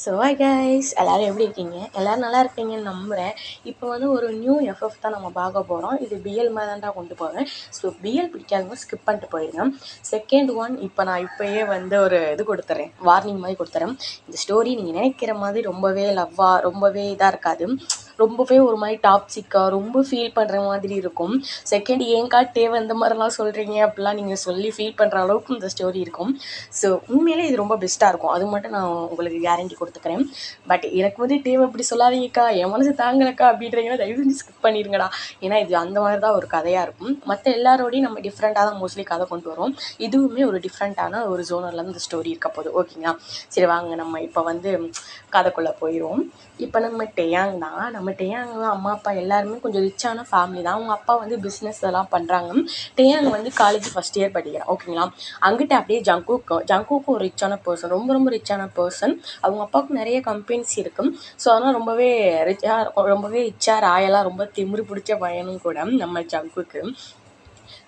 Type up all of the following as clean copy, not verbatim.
So hi guys, எல்லோரும் எப்படி இருக்கீங்க? எல்லோரும் நல்லா இருக்கீங்கன்னு நம்புகிறேன். இப்போ வந்து ஒரு நியூ எஃப்எஃப் தான் நம்ம பார்க்க போகிறோம். இது பிஎல் மாதிரி தான்டா கொண்டு போவேன். ஸோ பிஎல் பிடிக்காதவங்க ஸ்கிப் பண்ணிட்டு போயிடுங்க. செகண்ட் ஒன், இப்போயே வந்து ஒரு இது கொடுத்துட்றேன், வார்னிங் மாதிரி கொடுத்துறேன். இந்த ஸ்டோரி நீங்கள் நினைக்கிற மாதிரி ரொம்பவே லவ்வாக ரொம்பவே இதாக இருக்காது. ரொம்பவே ஒரு மாதிரி டாக்ஸிக்காக ரொம்ப ஃபீல் பண்ணுற மாதிரி இருக்கும். செகண்ட் ஏங்கா தேவை இந்த மாதிரிலாம் சொல்கிறீங்க அப்படிலாம் நீங்கள் சொல்லி ஃபீல் பண்ணுற அளவுக்கு இந்த ஸ்டோரி இருக்கும். ஸோ உண்மையிலே இது ரொம்ப பெஸ்ட்டாக இருக்கும், அது மட்டும் நான் உங்களுக்கு கேரண்டி கொடுத்துக்கிறேன். பட் எனக்கு வந்து தேவை இப்படி சொல்லாதீங்கக்கா, என் மனசு தாங்கலக்கா அப்படின்றீங்கன்னா தயவு செஞ்சு ஸ்கிப் பண்ணிடுங்கடா. ஏன்னா இது அந்த மாதிரி தான் ஒரு கதையாக இருக்கும். மற்ற எல்லாரோடையும் நம்ம டிஃப்ரெண்ட்டாக தான் மோஸ்ட்லி கதை கொண்டு வரோம். இதுவுமே ஒரு டிஃப்ரெண்ட்டான ஒரு ஜோனர்லேருந்து இந்த ஸ்டோரி இருக்க போகுது. ஓகேங்களா? சரி வாங்க நம்ம இப்போ வந்து கதைக்குள்ளே போயிடுவோம். இப்போ நம்ம டேயாங் தான். நம்ம டேயாங் அம்மா அப்பா எல்லாருமே கொஞ்சம் ரிச்சான ஃபேமிலி தான். அவங்க அப்பா வந்து பிஸ்னஸ் எல்லாம் பண்ணுறாங்க. டேயாங் வந்து காலேஜ் ஃபஸ்ட் இயர் படிக்கிறேன். ஓகேங்களா? அங்கிட்ட அப்படியே ஜங்குக்கும் ஒரு ரிச்சான பர்சன், ரொம்ப ரொம்ப ரிச்சான பர்சன். அவங்க அப்பாவுக்கு நிறைய கம்பெனிஸ் இருக்கும். ஸோ அதனால் ரொம்பவே ரிச்சாக ராயலாக ரொம்ப திமிரு பிடிச்ச பையனும் கூட நம்ம ஜங்குக்கு.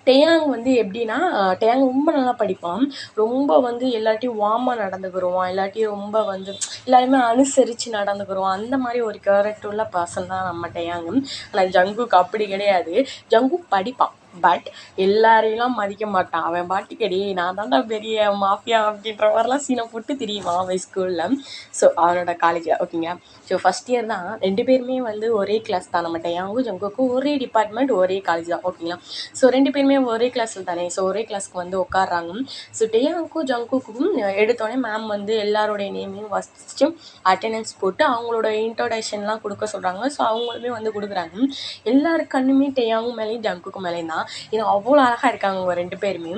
டேயாங் வந்து எப்படின்னா, டேயாங் ரொம்ப நல்லா படிப்பான். ரொம்ப வந்து எல்லார்ட்டையும் வார்மாக நடந்துக்கிடுவான். எல்லார்ட்டையும் ரொம்ப வந்து எல்லாருமே அனுசரித்து நடந்துக்கிடுவான். அந்த மாதிரி ஒரு கேரக்டர் உள்ள பர்சன் தான் நம்ம டேயாங். ஆனால் ஜங்குக்கு அப்படி கிடையாது. ஜங்குக் படிப்பான், பட் எல்லாரையெல்லாம் மதிக்க மாட்டான். அவன் பாட்டுக்கடி நான் தான்டா பெரிய மாஃபியா அப்படின்ற மாதிரிலாம் சீனை போட்டு திரியுவான் அவன் ஸ்கூலில். ஸோ அவனோட காலேஜில். ஓகேங்க. ஸோ ஃபஸ்ட் இயர் தான். 2 பேருமே வந்து ஒரே கிளாஸ் தான். நம்ம டேயாங்கும் ஜங்குக்கும் ஒரே டிபார்ட்மெண்ட், ஒரே காலேஜ் தான். ஓகேங்களா? ஸோ 2 பேருமே ஒரே கிளாஸில் தானே. ஸோ ஒரே கிளாஸ்க்கு வந்து உட்காடுறாங்க. ஸோ டேயாங்க்கும் ஜங்குக்கும் எடுத்தோடனே மேம் வந்து எல்லாரோடைய நேமையும் வசித்து அட்டெண்டன்ஸ் போட்டு அவங்களோட இன்ட்ரோடக்ஷன்லாம் கொடுக்க சொல்கிறாங்க. ஸோ அவங்களுமே வந்து கொடுக்குறாங்க. எல்லாரு கண்ணுமே டேயாங்கும் மேலேயும் ஜங்குக்கும் மேலேயும் தான். ஏன்னா அவ்வளோ அழகாக இருக்காங்க அவங்க 2 பேருமே.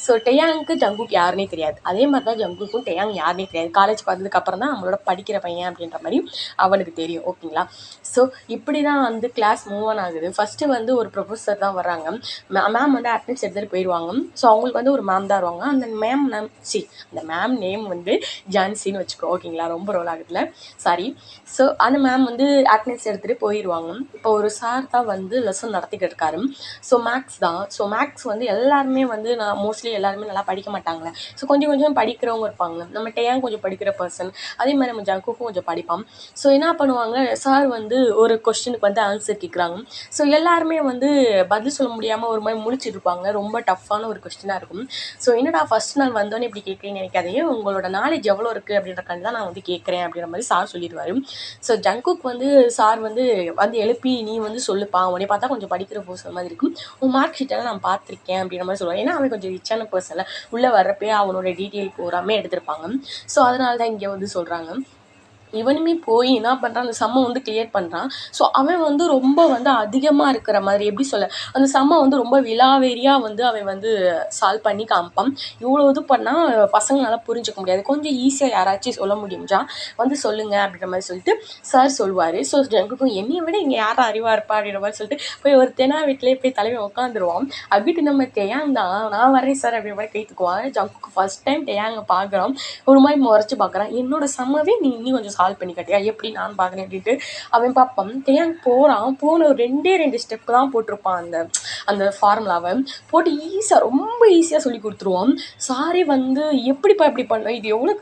ஸோ டேயாங்க்கு ஜங்குக்கு யாருன்னே தெரியாது. அதே மாதிரி தான் ஜங்குக்கும் டேயாங் யாருன்னே தெரியாது. காலேஜ் வந்ததுக்கப்புறம் தான் நம்மளோட படிக்கிற பையன் அப்படின்ற மாதிரி அவனுக்கு தெரியும். ஓகேங்களா? ஸோ இப்படி தான் வந்து கிளாஸ் மூவ் ஆன் ஆகுது. ஃபஸ்ட்டு வந்து ஒரு ப்ரொஃபஸர் தான் வர்றாங்க. மேம் வந்து அட்டெண்டன்ஸ் எடுத்துகிட்டு போயிடுவாங்க. ஸோ அவங்களுக்கு வந்து ஒரு மேம் தான் வருவாங்க. அந்த மேம் நேம் வந்து ஜான்சின்னு வச்சுக்கோ. ஓகேங்களா? ரொம்ப ரோல் ஆகுதுல, சாரி. ஸோ அந்த மேம் வந்து அட்டெண்டன்ஸ் எடுத்துகிட்டு போயிடுவாங்க. இப்போ ஒரு சார் தான் வந்து லெசன் நடத்திக்கிட்டு இருக்காரு. ஸோ மேக்ஸ் தான். ஸோ மேக்ஸ் வந்து எல்லாருமே வந்து மோஸ்ட்லி எல்லாருமே நல்லா படிக்க மாட்டாங்களே. ஸோ கொஞ்சம் கொஞ்சம் படிக்கிறவங்க இருப்பாங்க. நம்ம டேயாங் கொஞ்சம் படிக்கிற பர்சன். அதே மாதிரி நம்ம ஜங்குக்கும் கொஞ்சம் படிப்பான். ஸோ என்ன பண்ணுவாங்க, சார் வந்து ஒரு கொஸ்டினுக்கு வந்து ஆன்சர் கேட்குறாங்க. ஸோ எல்லாருமே வந்து பதில் சொல்ல முடியாமல் ஒரு மாதிரி முழிச்சிட்டு இருப்பாங்க. ரொம்ப டஃப்பான ஒரு கொஸ்டினாக இருக்கும். ஸோ என்னடா ஃபஸ்ட் நாள் வந்தோன்னே இப்படி கேட்குறீங்கன்னு நினைக்காதீங்க, உங்களோட நாலேஜ் எவ்வளோ இருக்குது அப்படின்றக்காண்டி தான் நான் வந்து கேட்குறேன் அப்படின்ற மாதிரி சார் சொல்லிடுவார். ஸோ ஜங்குக்கு வந்து சார் வந்து எழுப்பி நீ வந்து சொல்லுப்பா, உன்னை பார்த்தா கொஞ்சம் படிக்கிற பர்சன் மாதிரி இருக்கும், உன் மார்க் ஷீட்டெல்லாம் நான் பார்த்துருக்கேன் அப்படின்ற மாதிரி சொல்லுவாங்க. ஏன்னா அவன் கொஞ்சம் ரிச்சான பர்சனில் உள்ளே வர்றப்பே அவனோட டீட்டெயில் பூராமே எடுத்திருப்பாங்க. ஸோ அதனால தான் இங்கே வந்து சொல்கிறாங்க. இவனுமே போய் என்ன பண்ணுறான், அந்த சம்மை வந்து கிளியர் பண்ணுறான். ஸோ அவன் வந்து ரொம்ப வந்து அதிகமாக இருக்கிற மாதிரி, எப்படி சொல்ல, அந்த சம்மை வந்து ரொம்ப விலாவேரியாக வந்து அவன் வந்து சால்வ் பண்ணி காமிப்பான். இவ்வளோ இது பண்ணால் பசங்களால புரிஞ்சுக்க முடியாது. கொஞ்சம் ஈஸியாக யாராச்சும் சொல்ல முடியும்ச்சா வந்து சொல்லுங்கள் அப்படின்ற மாதிரி சொல்லிட்டு சார் சொல்லுவார். ஸோ ஜங்குக்கும் என்னையை விட இங்கே யாரும் அறிவாக இருப்பா அப்படின்ற மாதிரி சொல்லிட்டு போய் ஒரு தெனா வீட்டிலே போய் தலைவன் உட்காந்துருவான். அப்படின்ட்டு நம்ம டேயாங் தான் நான் வரேன் சார் அப்படின்ற மாதிரி கைத்துக்குவான். ஜங்குக்கு ஃபஸ்ட் டைம் டேயாங்கை பார்க்குறான். ஒரு மாதிரி முறைச்சி பார்க்குறான். என்னோட சம்மவே நீ இன்னும் கொஞ்சம் சால்வ் பண்ணி காட்டியா, எப்படி நான் பார்க்குறேன் அப்படின்ட்டு அவன் பார்ப்பான். டேயாங் போன ஒரு 2 ஸ்டெப் தான் போட்டிருப்பான். அந்த ஃபார்முலாவை போட்டு ரொம்ப ஈஸியாக சொல்லி கொடுத்துருவான். சாரே வந்து எப்படிப்பா இப்படி பண்ண, இது எவ்வளோ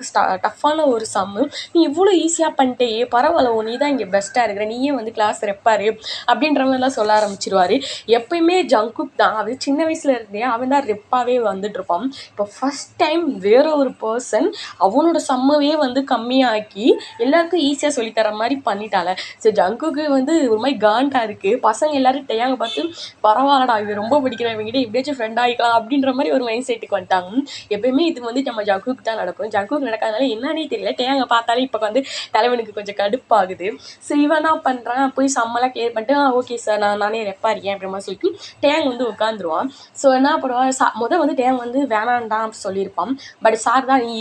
டஃப்பான ஒரு சம்மு, நீ இவ்வளோ ஈஸியாக பண்ணிட்டே, பரவாயில்ல, நீ தான் இங்கே பெஸ்ட்டாக இருக்கிற, நீயே வந்து கிளாஸ் ரெப்பாரு அப்படின்ற மாதிரிலாம் சொல்ல ஆரம்பிச்சிருவார். எப்பயுமே ஜங்குக் தான், அது சின்ன வயசுல இருந்தே அவன் தான் ரெப்பாகவே வந்துட்டு இருப்பான். இப்போ ஃபஸ்ட் டைம் வேற ஒரு பர்சன் அவனோட சம்மவே வந்து கம்மியாக்கி எல்லாருக்கும் ஈஸியாக சொல்லித்தர மாதிரி பண்ணிட்டால. ஸோ ஜங்குக்கு வந்து ஒரு மாதிரி காண்டாக இருக்குது. பசங்க எல்லாரும் டேயாங்க பார்த்து பரவாயில்லடா, இது ரொம்ப பிடிக்கிறேன், இவங்ககிட்ட எப்படியாச்சும் ஃப்ரெண்ட் ஆகிக்கலாம் அப்படின்ற மாதிரி ஒரு மைண்ட் செட்டுக்கு வந்துட்டாங்க. எப்பயுமே இது வந்து நம்ம ஜங்குக்கு தான் நடக்கும். ஜங்குக்கு நடக்காதனால என்னன்னே தெரியல, டேயாங்க பார்த்தாலே இப்போ வந்து தலைவனுக்கு கொஞ்சம் கடுப்பாகுது. ஸோ இவன் என்ன பண்ணுறான், போய் சம்மெல்லாம் கிளியர் பண்ணிட்டு ஓகே சார் நானே ரெப்பா இருக்கேன் அப்படின்ற மாதிரி சொல்லிட்டு டேயாங் வந்து உட்காந்துருவான். ஸோ என்ன பண்ணுவான், வந்து டேயாங் வந்து வேணான்டான் அப்படி சொல்லியிருப்பான். பட் சார் தான் நீ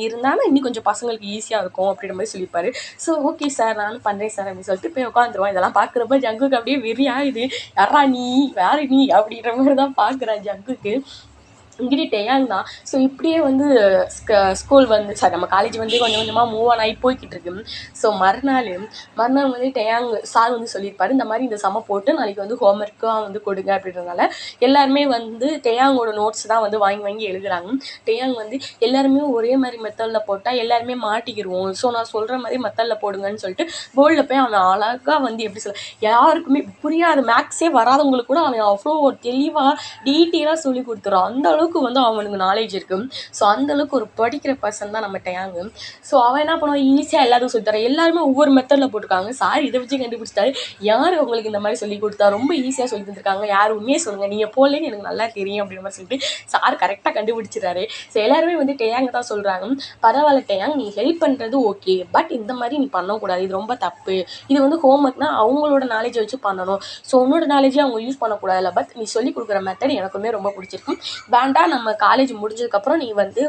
இருந்தாலும் இன்னும் கொஞ்சம் பசங்களுக்கு ஈஸியாக இருக்கும் அப்படின்ற மாதிரி சொல்லியிருப்பாரு. ஸோ ஓகே சார் நானும் பண்ணுறேன் சார் அப்படின்னு சொல்லிட்டு போய் உட்காந்துருவான். இதெல்லாம் பார்க்குறப்ப ஜங்குக்கு அப்படியே வெறியாகுது. யாரா நீ, வேறு நீ அப்படின்ற மாதிரி தான் பார்க்குறான் ஜங்குக்கு. இங்கிட்டு டேயாங் தான். ஸோ இப்படியே வந்து ஸ்கூல் வந்து சாரி நம்ம காலேஜ் வந்து கொஞ்சம் கொஞ்சமாக மூவ் ஆன் ஆகி போய்கிட்டு இருக்கு. ஸோ மறுநாள் வந்து டேயாங் சார் வந்து சொல்லியிருப்பாரு, இந்த மாதிரி இந்த சம போட்டு நாளைக்கு வந்து ஹோம்ஒர்க்காக வந்து கொடுங்க அப்படின்றதுனால எல்லாருமே வந்து டேயாங்கோட நோட்ஸ் தான் வந்து வாங்கி வாங்கி எழுதுறாங்க. டேயாங் வந்து எல்லாருமே ஒரே மாதிரி மெத்தடில் போட்டால் எல்லாருமே மாட்டிக்கிடுவோம், ஸோ நான் சொல்கிற மாதிரி மெத்தடில் போடுங்கன்னு சொல்லிட்டு போர்டில் போய் அவன் அழகாக வந்து எப்படி சொல்ல யாருக்குமே புரியாத மேக்ஸே வராதவங்களுக்கு கூட அவன் அவ்வளோ தெளிவாக டீட்டெயிலாக சொல்லி கொடுத்துறான். அந்த அளவுக்கு வந்து அவனுக்கு நாலேஜ் இருக்கு. ஸோ அந்த அளவுக்கு ஒரு படிக்கிற பர்சன் தான் நம்ம டேயாங்கு. ஸோ அவன் என்ன பண்ணுவான், ஈஸியாக எல்லாத்துக்கும் சொல்லித்தரான். எல்லாருமே ஒவ்வொரு மெத்தடில் போட்டிருக்காங்க. சார் இதை வச்சு கண்டுபிடிச்சிட்டாரு, யார் உங்களுக்கு இந்த மாதிரி சொல்லி கொடுத்தா, ரொம்ப ஈஸியாக சொல்லி தந்துருக்காங்க, யார் உண்மையே சொல்லுங்கள், நீங்கள் போலேன்னு எனக்கு நல்லா தெரியும் அப்படின்ற மாதிரி சொல்லிட்டு சார் கரெக்டாக கண்டுபிடிச்சிடாரு. ஸோ எல்லாருமே வந்து டேயாங் தான் சொல்கிறாங்க, பரவாயில்ல டேயாங் நீ ஹெல்ப் பண்ணுறது ஓகே, பட் இந்த மாதிரி நீ பண்ணக்கூடாது, இது ரொம்ப தப்பு, இது வந்து ஹோம்ஒர்க்னா அவங்களோட நாலேஜை வச்சு பண்ணணும், ஸோ உன்னோட நாலேஜே அவங்க யூஸ் பண்ணக்கூடாதுல்ல, பட் நீ சொல்லி கொடுக்குற மெத்தட் எனக்குமே ரொம்ப பிடிச்சிருக்கும், வேண்டாம் நம்ம காலேஜ் முடிஞ்சதுக்கப்புறம் நீ வந்து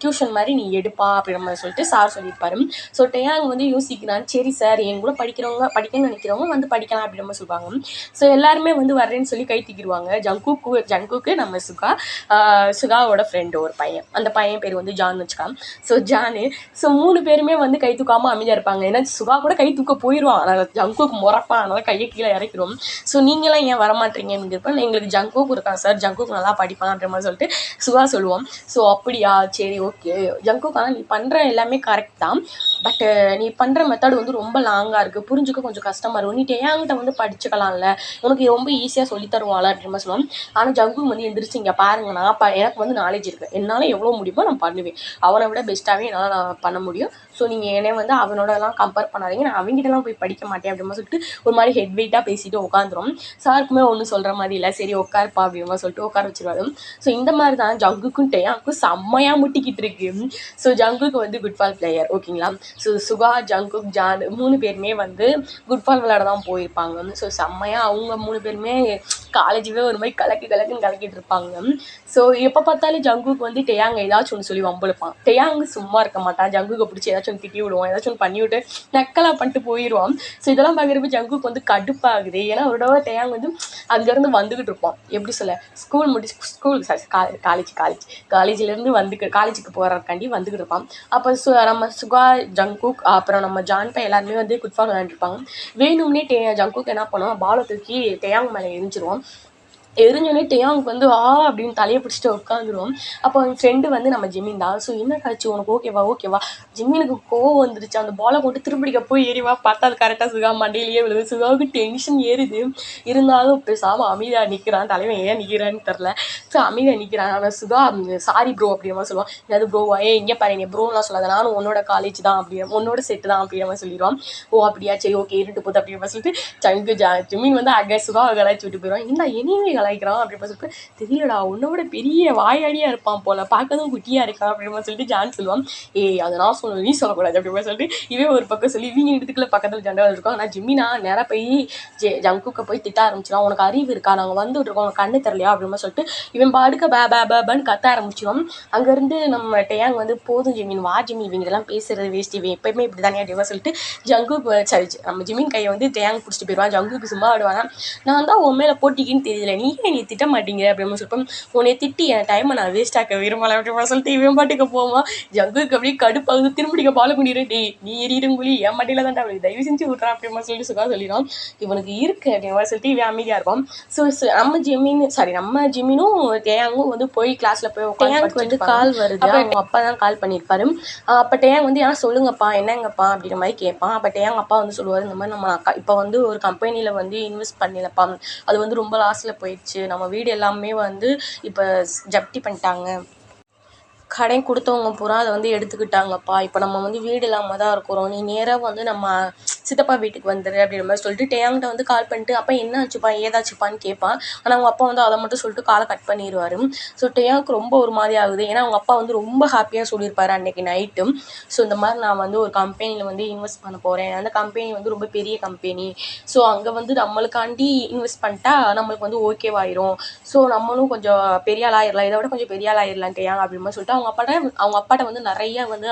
டியூஷன் மாதிரி நீ எடுப்பா அப்படின்ற மாதிரி சொல்லிட்டு சார் சொல்லியிருப்பாரு. ஸோ டேயாங் வந்து யோசிக்கிறான், சரி சார் என் கூட படிக்கணும்னு நினைக்கிறவங்க வந்து படிக்கலாம் அப்படின்ற மாதிரி சொல்லுவாங்க. ஸோ எல்லாருமே வந்து வர்றேன்னு சொல்லி கை தூக்கிடுவாங்க. ஜங்குக்கு நம்ம சுகாவோட ஃப்ரெண்டு ஒரு பையன், அந்த பையன் பேர் வந்து ஜான் வச்சுக்கலாம். ஸோ ஜானு ஸோ 3 பேருமே வந்து கை தூக்காமல் அமைதியாக இருப்பாங்க. ஏன்னா சுகா கூட கை தூக்க போயிடுவான், ஆனால் ஜங்குக்கு முறப்பான், அதனால கையை கீழே இறக்கிறோம். ஸோ நீங்களாம் ஏன் வரமாட்டீங்க அப்படிங்கிறப்ப எங்களுக்கு ஜங்குக்கு இருக்கான் சார், ஜங்குக்கு நல்லா படிப்பான் அப்படின்ற மாதிரி சொல்லிட்டு சுகா சொல்லுவோம். ஸோ அப்படியா சரி ஓகே ஜங்குக்கு, ஆனால் நீ பண்ணுற எல்லாமே கரெக்ட் தான், பட் நீ பண்ணுற மெத்தட் வந்து ரொம்ப லாங்காக இருக்குது, புரிஞ்சுக்க கொஞ்சம் கஷ்டமாக இருக்கும், நீ டேயாங்கிட்ட வந்து படிச்சுக்கலாம்ல, உனக்கு ரொம்ப ஈஸியாக சொல்லி தருவாள் அப்படின்ற மாதிரி சொல்லுவான். ஆனால் ஜங்கு வந்து எந்திரிச்சு இங்கே பாருங்க, நான் எனக்கு வந்து நாலேஜ் இருக்குது, என்னால் எவ்வளோ முடியுமோ நான் பண்ணுவேன், அவனை விட பெஸ்ட்டாகவே என்னால் நான் பண்ண முடியும், ஸோ நீங்கள் என்னை வந்து அவனோடலாம் கம்பேர் பண்ணாதீங்க, நான் அவங்ககிட்டலாம் போய் படிக்க மாட்டேன் அப்படின்னு சொல்லிட்டு ஒரு மாதிரி ஹெட் வெயிட்டாக பேசிட்டு உட்காந்துரும். சாருக்குமே ஒன்றும் சொல்கிற மாதிரி இல்லை, சரி உட்காருப்பா அப்படின்னு சொல்லிட்டு உட்கார வச்சிருவாரு. ஸோ இந்த மாதிரி தான் ஜங்குக்கும் டேயாங்க்கும் செம்மையாக முட்டிக்கிட்டு இருக்கு. ஸோ ஜங்குக்கு வந்து குட்பால் பிளேயர் ஓகேங்களா. ஸோ சுகா ஜங்குக் ஜான் 3 பேருமே வந்து குட்பால் விளையாட தான் போயிருப்பாங்க. ஸோ செம்மையாக அவங்க 3 பேருமே காலேஜுவே ஒரு மாதிரி கலக்குன்னு கலக்கிட்டு இருப்பாங்க. ஸோ எப்போ பார்த்தாலும் ஜங்குக்கு வந்து டேயாங் ஏதாச்சும் ஒன்று சொல்லி வம்பெடுப்பான், டேயாங் சும்மா இருக்க மாட்டான், ஜங்குக்கு பிடிச்சி ஏதாச்சும் ஒன்று திட்டி விடுவான், ஏதாச்சும் ஒன்று பண்ணி விட்டு நக்கலாக பண்ணிட்டு போயிடுவான். ஸோ இதெல்லாம் பார்க்குறப்ப ஜங்குக்கு வந்து கடுப்பாகுது. ஏன்னா ஒரு தடவை டேயாங் வந்து அங்கேருந்து வந்துக்கிட்டு இருப்பான், எப்படி சொல்ல காலேஜ்லேருந்து காலேஜுக்கு போகிறக்காண்டி வந்துக்கிட்டு இருப்பான். அப்போ நம்ம சுகா ஜங்குக் அப்புறம் நம்ம ஜான்பை எல்லாருமே வந்து குட்பால் விளையாண்டுருப்பாங்க. வேணும்னே ஜங்குக் என்ன பண்ணுவான், பாலை தூக்கி டேயாங் மேலே எரிஞ்சிருவான். எரிஞ்சோடனே டேயாங்க்கு வந்து அப்படின்னு தலையை பிடிச்சிட்டு உட்காந்துருவோம். அப்போ அவன் ஃப்ரெண்டு வந்து நம்ம ஜிமின் தான். ஸோ என்ன காட்சி உனக்கு ஓகேவா, ஜிமினுக்கு கோவம் வந்துருச்சு, அந்த பாலை கொண்டு திரும்பிடிக்க போய் ஏறிவா, பார்த்தா அது கரெக்டாக சுகா மண்டையிலேயே விழுது. சுகாவுக்கு டென்ஷன் ஏறுது, இருந்தாலும் பேசாமல் அமைதியாக நிற்கிறான். தலைவன் ஏன் நிற்கிறான்னு தெரில, ஸோ அமைதியாக நிற்கிறான். ஆனால் சுகா சாரி ப்ரோ அப்படின்ற மாதிரி சொல்லுவான். ஏதாவது ப்ரோவா, இங்கே பாரு நீ ப்ரோலாம் சொல்லாத, நானும் உன்னோட காலேஜ் தான் அப்படின்னு உன்னோட செட்டு தான் அப்படின்ற மாதிரி சொல்லிடுவான். ஓ அப்படியா சரி ஓகே இருட்டு போகுது அப்படின்ற மாதிரி சொல்லிட்டு ஜிமின் வந்து சுகாவை கலாய்ச்சி விட்டு போயிடுவான். இந்த இனிமே கலாய்க்கிறான் அப்படின்னு சொல்லிட்டு, தெரியலடா உன்னோட பெரிய வாயாடியா இருப்பான் போல, பார்க்கறதும் குட்டியா இருக்கான் அப்படின்னு சொல்லிட்டு ஜான் சொல்லுவான். அதை நான் சொல்லணும் நீ சொல்லக்கூடாது அப்படின்னு சொல்லிட்டு இவன் ஒரு பக்கம் சொல்லி இவங்க இடத்துக்குள்ள பக்கத்தில் ஜெண்டர் இருக்கும். ஆனால் ஜிம்மினா நேராக போய் ஜங்குக்க போய் திட்ட ஆரம்பிச்சிடும். உனக்கு அறிவு இருக்கா, நாங்கள் வந்துட்டு இருக்கோம், உனக்கு கண்ணு தெரியலையா அப்படின்னு சொல்லிட்டு இவன் பாடுக்க பேன்னு கத்த ஆரம்பிச்சிடும். அங்கேருந்து நம்ம டேயாங் வந்து போதும் ஜிமின் வா ஜிமி, இவங்க இதெல்லாம் பேசுறது வேஸ்ட், இவன் எப்பயுமே இப்படி தானே அப்படின்னு சொல்லிட்டு ஜங்குக்கு சரி நம்ம ஜிமின் கையை வந்து டேயாங் பிடிச்சிட்டு போயிடுவான். ஜங்குக்கு சும்மா விடுவானா, நான் தான் உன் மேலே போட்டிக்கின்னு தெரியல, நீ ஏன் திட்ட மாட்டீங்க அப்படின்னு சொல்லிட்டு, உன்னை திட்டி என் டைமை நான் வேஸ்ட் ஆக்க விரும்பலை அப்படின்னு சொல்லிட்டு இவன் பாட்டுக்கு போவான். ஜங்குக்கு அப்படியே கடுப்பாகுது, திரும்பிடிக்க பால பண்ணிடு, டே நீ எறிடுங்குழி என் மட்டியில் தான் அவளுக்கு தயவு செஞ்சு விட்றான் அப்படின்னு சொல்லிட்டு சுகா சொல்லிடும். இவனுக்கு இருக்கு அப்படின்னு சொல்லிட்டு இவன் அமைதியாக இருக்கும். ஸோ நம்ம ஜிமினும் டேயாங்கும் வந்து போய் கிளாஸில் போய் டேயாங்க்கு வந்து கால் வருது, அவங்க அப்பா தான் கால் பண்ணியிருப்பாரு. அப்போ டேயாங் வந்து ஏன் சொல்லுங்கப்பா என்னங்கப்பா அப்படின்ற மாதிரி கேட்பான். அப்போ டேயாங் அப்பா வந்து சொல்லுவார், இந்த மாதிரி நம்ம அக்கா இப்போ வந்து ஒரு கம்பெனியில் வந்து இன்வெஸ்ட் பண்ணலப்பா, அது வந்து ரொம்ப லாஸில் போயிடுச்சு, நம்ம வீடு எல்லாமே வந்து இப்போ ஜப்தி பண்ணிட்டாங்க, கடை கொடுத்தவங்க பூரா அதை வந்து எடுத்துக்கிட்டாங்கப்பா, இப்போ நம்ம வந்து வீடு இல்லாமல் தான் இருக்கிறோம், நீ நேராக வந்து நம்ம சித்தப்பா வீட்டுக்கு வந்துடு அப்படின்ற மாதிரி சொல்லிட்டு டேயாங்கிட்ட வந்து கால் பண்ணிட்டு, அப்போ என்ன ஆச்சுப்பா ஏதாச்சுப்பான்னு கேட்பான். ஆனால் அவங்க அப்பா வந்து அதை மட்டும் சொல்லிட்டு காலை கட் பண்ணிடுவார். ஸோ டேயாங்க்கு ரொம்ப ஒரு மாதிரி ஆகுது, ஏன்னா அவங்க அப்பா வந்து ரொம்ப ஹாப்பியாக சொல்லியிருப்பாரு அன்றைக்கி நைட்டு. ஸோ இந்த மாதிரி நான் வந்து ஒரு கம்பெனியில் வந்து இன்வெஸ்ட் பண்ண போகிறேன், அந்த கம்பெனி வந்து ரொம்ப பெரிய கம்பெனி, ஸோ அங்கே வந்து நம்மளுக்காண்டி இன்வெஸ்ட் பண்ணிட்டா நம்மளுக்கு வந்து ஓகேவாயிரும், ஸோ நம்மளும் கொஞ்சம் பெரிய ஆள் ஆயிடலாம், இதை விட கொஞ்சம் பெரிய ஆள் ஆயிடலாம் டேயாங் அப்படின்னு சொல்லிட்டு அவங்க அப்பாட்ட வந்து நிறைய வந்து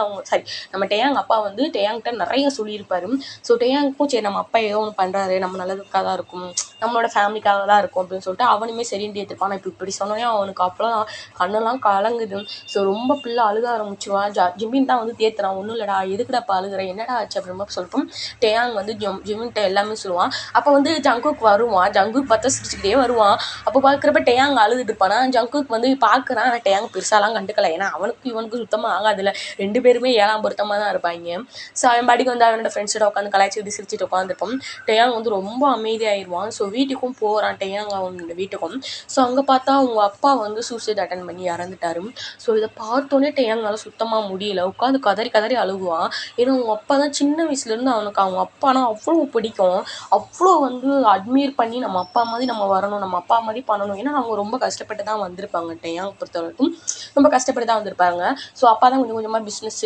நம்ம டேயாங் அப்பா வந்து டேயாங்கிட்ட நிறைய சொல்லியிருப்பாரு. ஸோ டேயாங்க்கும் சரி நம்ம அப்பா ஏதோ ஒன்று பண்ணுறாரு, நம்ம நல்லதுக்காக தான் இருக்கும், நம்மளோட ஃபேமிலிக்காக தான் இருக்கும் அப்படின்னு சொல்லிட்டு அவனுமே சரின்ட்டு ஏற்றுப்பான். நான் இப்படி சொன்னோன்னே அவனுக்கு அப்போலாம் கண்ணெல்லாம் கலங்குது. ஸோ ரொம்ப பிள்ளை அழுக ஆரம்பிச்சிருவான். ஜிமின் தான் வந்து தேத்துறான். ஒன்றும் இல்லைடா, எதுக்குடாப்பா அழுகுற, என்னடா ஆச்சு அப்படின்னு சொல்லிட்டு டேயாங் வந்து ஜிமின்கிட்ட எல்லாமே சொல்லுவான். அப்போ வந்து ஜங்குக் வருவான். ஜங்குக் பார்த்தா சிரிச்சுக்கிட்டே வருவான். அப்போ பார்க்குறப்ப டேயாங் அழுதுட்டு இருப்பானா. ஜங்குக் வந்து பார்க்குறான். ஆனால் டேயாங் பெருசாலாம் கண்டுக்கல. ஏன்னா இவனுக்கு சுத்தமாக ஆகாதுல்ல. 2 பேருமே 7ஆம் பொருத்தமாக தான் இருப்பாங்க. ஸோ அவன் பாடிக்கு வந்து அவனோட ஃப்ரெண்ட்ஸோட உட்காந்து கலாய்ச்சி சிரிச்சுட்டு உட்காந்துருப்பான். டேயாங் வந்து ரொம்ப அமைதியாகிடுவான். ஸோ வீட்டுக்கும் போகிறான் டேயாங் அவனோட வீட்டுக்கும். ஸோ அங்கே பார்த்தா அவங்க அப்பா வந்து சூசைட் அட்டன் பண்ணி இறந்துட்டாரு. ஸோ இதை பார்த்தோன்னே டேயாங்கால சுத்தமாக முடியல. உட்காந்து கதறி கதறி அழுகுவான். ஏன்னா அவங்க அப்பா தான் சின்ன வயசுலேருந்து அவனுக்கு அவங்க அப்பானா அவ்வளோ பிடிக்கும். அவ்வளோ வந்து அட்மையர் பண்ணி நம்ம அப்பா மாதிரி நம்ம வரணும், நம்ம அப்பா மாதிரி பண்ணணும். ஏன்னா அவங்க ரொம்ப கஷ்டப்பட்டு தான் வந்திருப்பாங்க. டேயாங் பொறுத்த வரைக்கும் ரொம்ப கஷ்டப்பட்டு தான் வந்திருப்பாங்க. ஸோ அப்பா தான் கொஞ்சம் கொஞ்சமாக பிஸ்னஸ்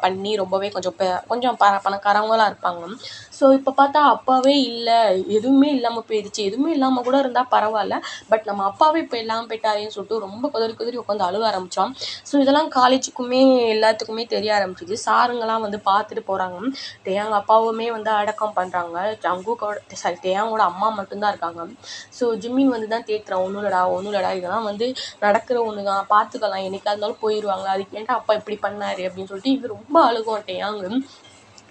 பண்ணி ரொம்பவே கொஞ்சம் பணக்காரவங்களாம் இருப்பாங்க. ஸோ இப்போ பார்த்தா அப்பாவே இல்லை, எதுவுமே இல்லாமல் போயிடுச்சு. எதுவுமே இல்லாமல் கூட இருந்தால் பரவாயில்ல, பட் நம்ம அப்பாவே இப்போ இல்லாமல் போயிட்டாரேன்னு சொல்லிட்டு ரொம்ப குதறி உட்காந்து அழுக ஆரம்பித்தான். ஸோ இதெல்லாம் காலேஜுக்குமே எல்லாத்துக்குமே தெரிய ஆரம்பிச்சிது. சாருங்கெல்லாம் வந்து பார்த்துட்டு போகிறாங்க. டேயாங் அப்பாவுமே வந்து அடக்கம் பண்ணுறாங்க. டேயாங்கோட அம்மா மட்டும்தான் இருக்காங்க. ஸோ ஜிம்மின் வந்து தான் தேத்துறான். ஒன்றும் இல்லைடா, இதெல்லாம் வந்து நடக்கிற ஒன்று தான், பார்த்துக்கலாம், என்னைக்கா இருந்தாலும் போயிடுவாங்க, அதுக்கு ஏன்டா அப்பா இப்படி பண்ணாரு அப்படின்னு சொல்லிட்டு இது ரொம்ப அழுகும் டேயாங்.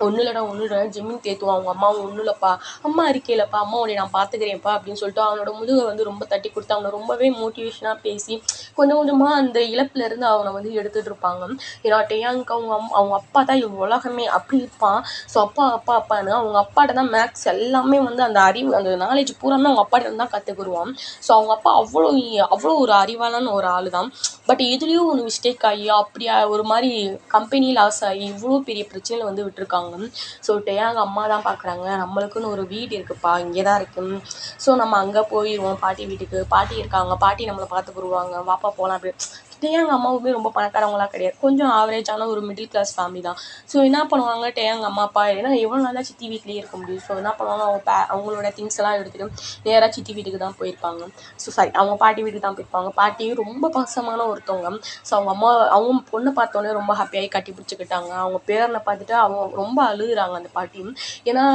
ஒன்றும் இல்லைடா ஜிம்மின் தேத்துவான். அவங்க அம்மாவும் ஒன்றும் இல்லைப்பா, அம்மா இருக்கேலப்பா, அம்மா உன்னை நான் பார்த்துக்கிறேன்ப்பா அப்படின்னு சொல்லிட்டு அவனோட முதுகை வந்து ரொம்ப தட்டி கொடுத்து அவனை ரொம்பவே மோட்டிவேஷனாக பேசி கொஞ்சம் கொஞ்சமாக அந்த இழப்புலேருந்து அவனை வந்து எடுத்துகிட்டு இருப்பாங்க. ஏன்னா டேயாங்க்கு அவங்க அப்பா தான் உலகமே அப்படி இருப்பான். ஸோ அப்பான்னு அவங்க அப்பாட்ட தான் மேக்ஸ் எல்லாமே வந்து அந்த அறிவு அந்த நாலேஜ் பூராமே அவங்க அப்பாட்ட தான் கற்றுக்குருவான். ஸோ அவங்க அப்பா அவ்வளோ ஒரு அறிவாளான ஒரு ஆள் தான். பட் இதுலேயும் ஒரு மிஸ்டேக் ஆகி அப்படியா ஒரு மாதிரி கம்பெனி லாஸ் ஆகி இவ்வளோ பெரிய பிரச்சனையில் வந்து விட்டுருக்காங்க. ஸோ டேயாங் அம்மா தான் பார்க்குறாங்க. நம்மளுக்குன்னு ஒரு வீடு இருக்குப்பா, இங்கே தான் இருக்கு, ஸோ நம்ம அங்கே போயிடுவோம் பாட்டி வீட்டுக்கு, பாட்டி இருக்காங்க, பாட்டி நம்மளை பார்த்துக்குருவாங்க, வாப்பா போகலாம் அப்படி. டேயாங் அம்மாவுமே ரொம்ப பணக்காரவங்களாம் கிடையாது, கொஞ்சம் ஆவரேஜான ஒரு மிடில் கிளாஸ் ஃபேமிலி தான். ஸோ என்ன பண்ணுவாங்க டேயாங் அம்மா அப்பா, ஏன்னா எவ்வளோ நாளாக சித்தி வீட்லேயே இருக்க முடியும். ஸோ என்ன பண்ணுவாங்க, அவங்களோட திங்ஸ் எல்லாம் எடுத்துகிட்டு நேராக சித்தி வீட்டுக்கு தான் போயிருப்பாங்க. ஸோ அவங்க பாட்டி வீட்டுக்கு தான் போயிருப்பாங்க. பாட்டியும் ரொம்ப பாசமான ஒருத்தவங்க. ஸோ அவங்க பொண்ணை பார்த்தோன்னே ரொம்ப ஹாப்பியாகி கட்டி பிடிச்சிக்கிட்டாங்க. அவங்க பேரனை பார்த்துட்டு அவங்க ரொம்ப அழுகுறாங்க அந்த பாட்டியும். ஏன்னா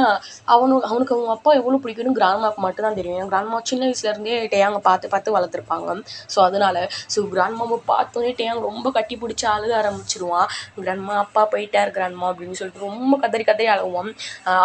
அவனுக்கு அவங்க அப்பா எவ்வளோ பிடிக்கும்னு கிராண்ட்மாவுக்கு மட்டும் தான் தெரியும். ஏன்னா கிராண்ட்மா சின்ன வயசுலேருந்தே டேயாங்க பார்த்து வளர்த்துருப்பாங்க. ஸோ அதனால கிராண்ட்மாவை பார்த்தோன்னே டேயாங் ரொம்ப கட்டி பிடிச்சி அழுக ஆரம்பிச்சிருவான். கிராண்ட்மா அப்பா போயிட்டார் கிராண்ட்மா அப்படின்னு சொல்லிட்டு ரொம்ப கதறி அழுவான்.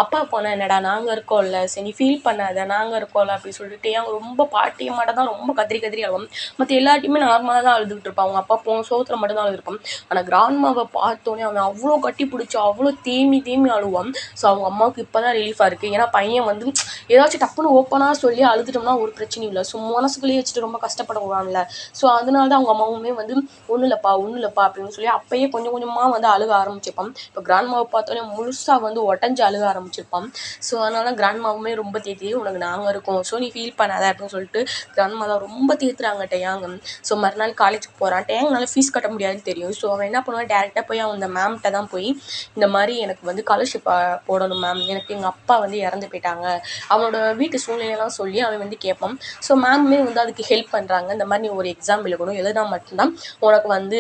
அப்பா போனால் என்னடா, நாங்கள் இருக்கோம்ல, சரி நீ ஃபீல் பண்ணாத, நாங்கள் இருக்கோம்ல அப்படின்னு சொல்லிட்டு டேயாங் ரொம்ப பாட்டியை மட்டும் தான் ரொம்ப கதறி அழுவான். மற்ற எல்லாத்தையுமே நார்மலாக தான் அழுதுகிட்டு இருப்பான். அவங்க அப்பா சோத்துல மட்டும் தான் அழுதுருப்பான். ஆனால் கிராண்ட்மாவை பார்த்தோன்னே அவன் அவ்வளோ கட்டி பிடிச்சி அவ்வளோ தேமி அழுவான். ஸோ அவங்க அம்மாவுக்கு இப்போ தான் ரிலீஃபாக இருக்குது. ஏன்னா பையன் வந்து ஏதாச்சும் டப்புன்னு ஓப்பனாக சொல்லி அழுதுட்டோம்னா ஒரு பிரச்சனையும் இல்லை. ஸோ மனசுக்குள்ளேயே வச்சுட்டு ரொம்ப கஷ்டப்படுவான்ல. ஸோ அதனால தான் அவங்க அம்மாவுமே வந்து ஒன்றும் இல்லைப்பா அப்படின்னு சொல்லி அப்பயே கொஞ்சம் கொஞ்சமாக வந்து அழுக ஆரம்பிச்சிருப்பான். இப்போ கிராண்ட்மாவை பார்த்தோன்னே முழுசாக வந்து உடஞ்சி அழுக ஆரம்பிச்சிருப்பான். ஸோ அதனால கிராண்ட்மாவுமே ரொம்ப தேத்தி உனக்கு நாங்கள் இருக்கோம், ஸோ நீ ஃபீல் பண்ணாத அப்படின்னு சொல்லிட்டு கிராண்ட்மா தான் ரொம்ப தேத்துறாங்க டேயாங். ஸோ மறுநாள் காலேஜுக்கு போகிறான். டேயாங்னால ஃபீஸ் கட்ட முடியாதுன்னு தெரியும். ஸோ அவன் என்ன பண்ணுவான், டேரெக்டாக போய் அவன் அந்த மேம்கிட்ட தான் போய் இந்த மாதிரி எனக்கு வந்து ஸ்காலர்ஷிப் போடணும் மேம், எனக்கு எங்கள் அப்பா வந்து இறந்து போயிட்டாங்க, அவனோட வீட்டு சூழ்நிலையெல்லாம் சொல்லி அவன் வந்து கேட்பான். ஸோ மேம்மே வந்து அதுக்கு ஹெல்ப் பண்ணுறாங்க. இந்த மாதிரி நீ ஒரு எக்ஸாம் எழுதினா மட்டும்தான் உனக்கு வந்து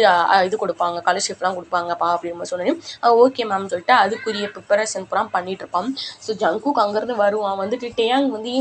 இது கொடுப்பாங்க, ஸ்காலர்ஷிப்லாம் கொடுப்பாங்கப்பா அப்படின்னு சொன்னேன். ஓகே மேம் சொல்லிட்டு அதுக்குரிய ப்ரிப்பரேஷன் பூரா பண்ணிட்டு இருப்பான். ஸோ ஜங்குக் அங்கேருந்து வருவான். வந்துட்டு டேயாங் வந்து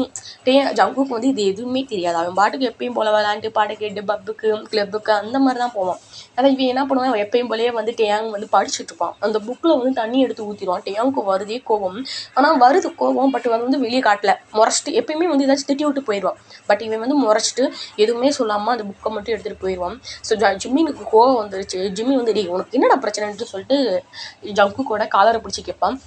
ஜங்குக் வந்து இது எதுவுமே தெரியாது. அவன் பாட்டுக்கு எப்பயும் போல விளாண்டு பாட்டு கேட்டு பப்புக்கு கிளப்புக்கு அந்த மாதிரி தான் போவான். ஆனால் இவன் என்ன பண்ணுவான், அவன் எப்பயும் போலயே வந்து டேயாங் வந்து படிச்சுட்டு இருப்பான். அந்த புக்கில் வந்து தண்ணி எடுத்து ஊற்றிடுவான். டேயாங்க்கு வருதே கோவம். ஆனால் வருது கோவம், பட் வந்து வெளியே காட்டல, முறைச்சிட்டு எப்பயுமே வந்து ஏதாச்சும் திட்டி விட்டு போயிடுவான். பட் இவன் வந்து முறைச்சிட்டு எதுவுமே சொல்லாமல் அந்த புக்கை மட்டும் எடுத்துகிட்டு போயிடுவான். ஸோ ஜிம்மினுக்கு கோவம் வந்துருச்சு. ஜிம்மி வந்து உனக்கு என்னடா பிரச்சனைன்னு சொல்லிட்டு ஜங்குக்கோட காலரை பிடிச்சி கேட்பான்.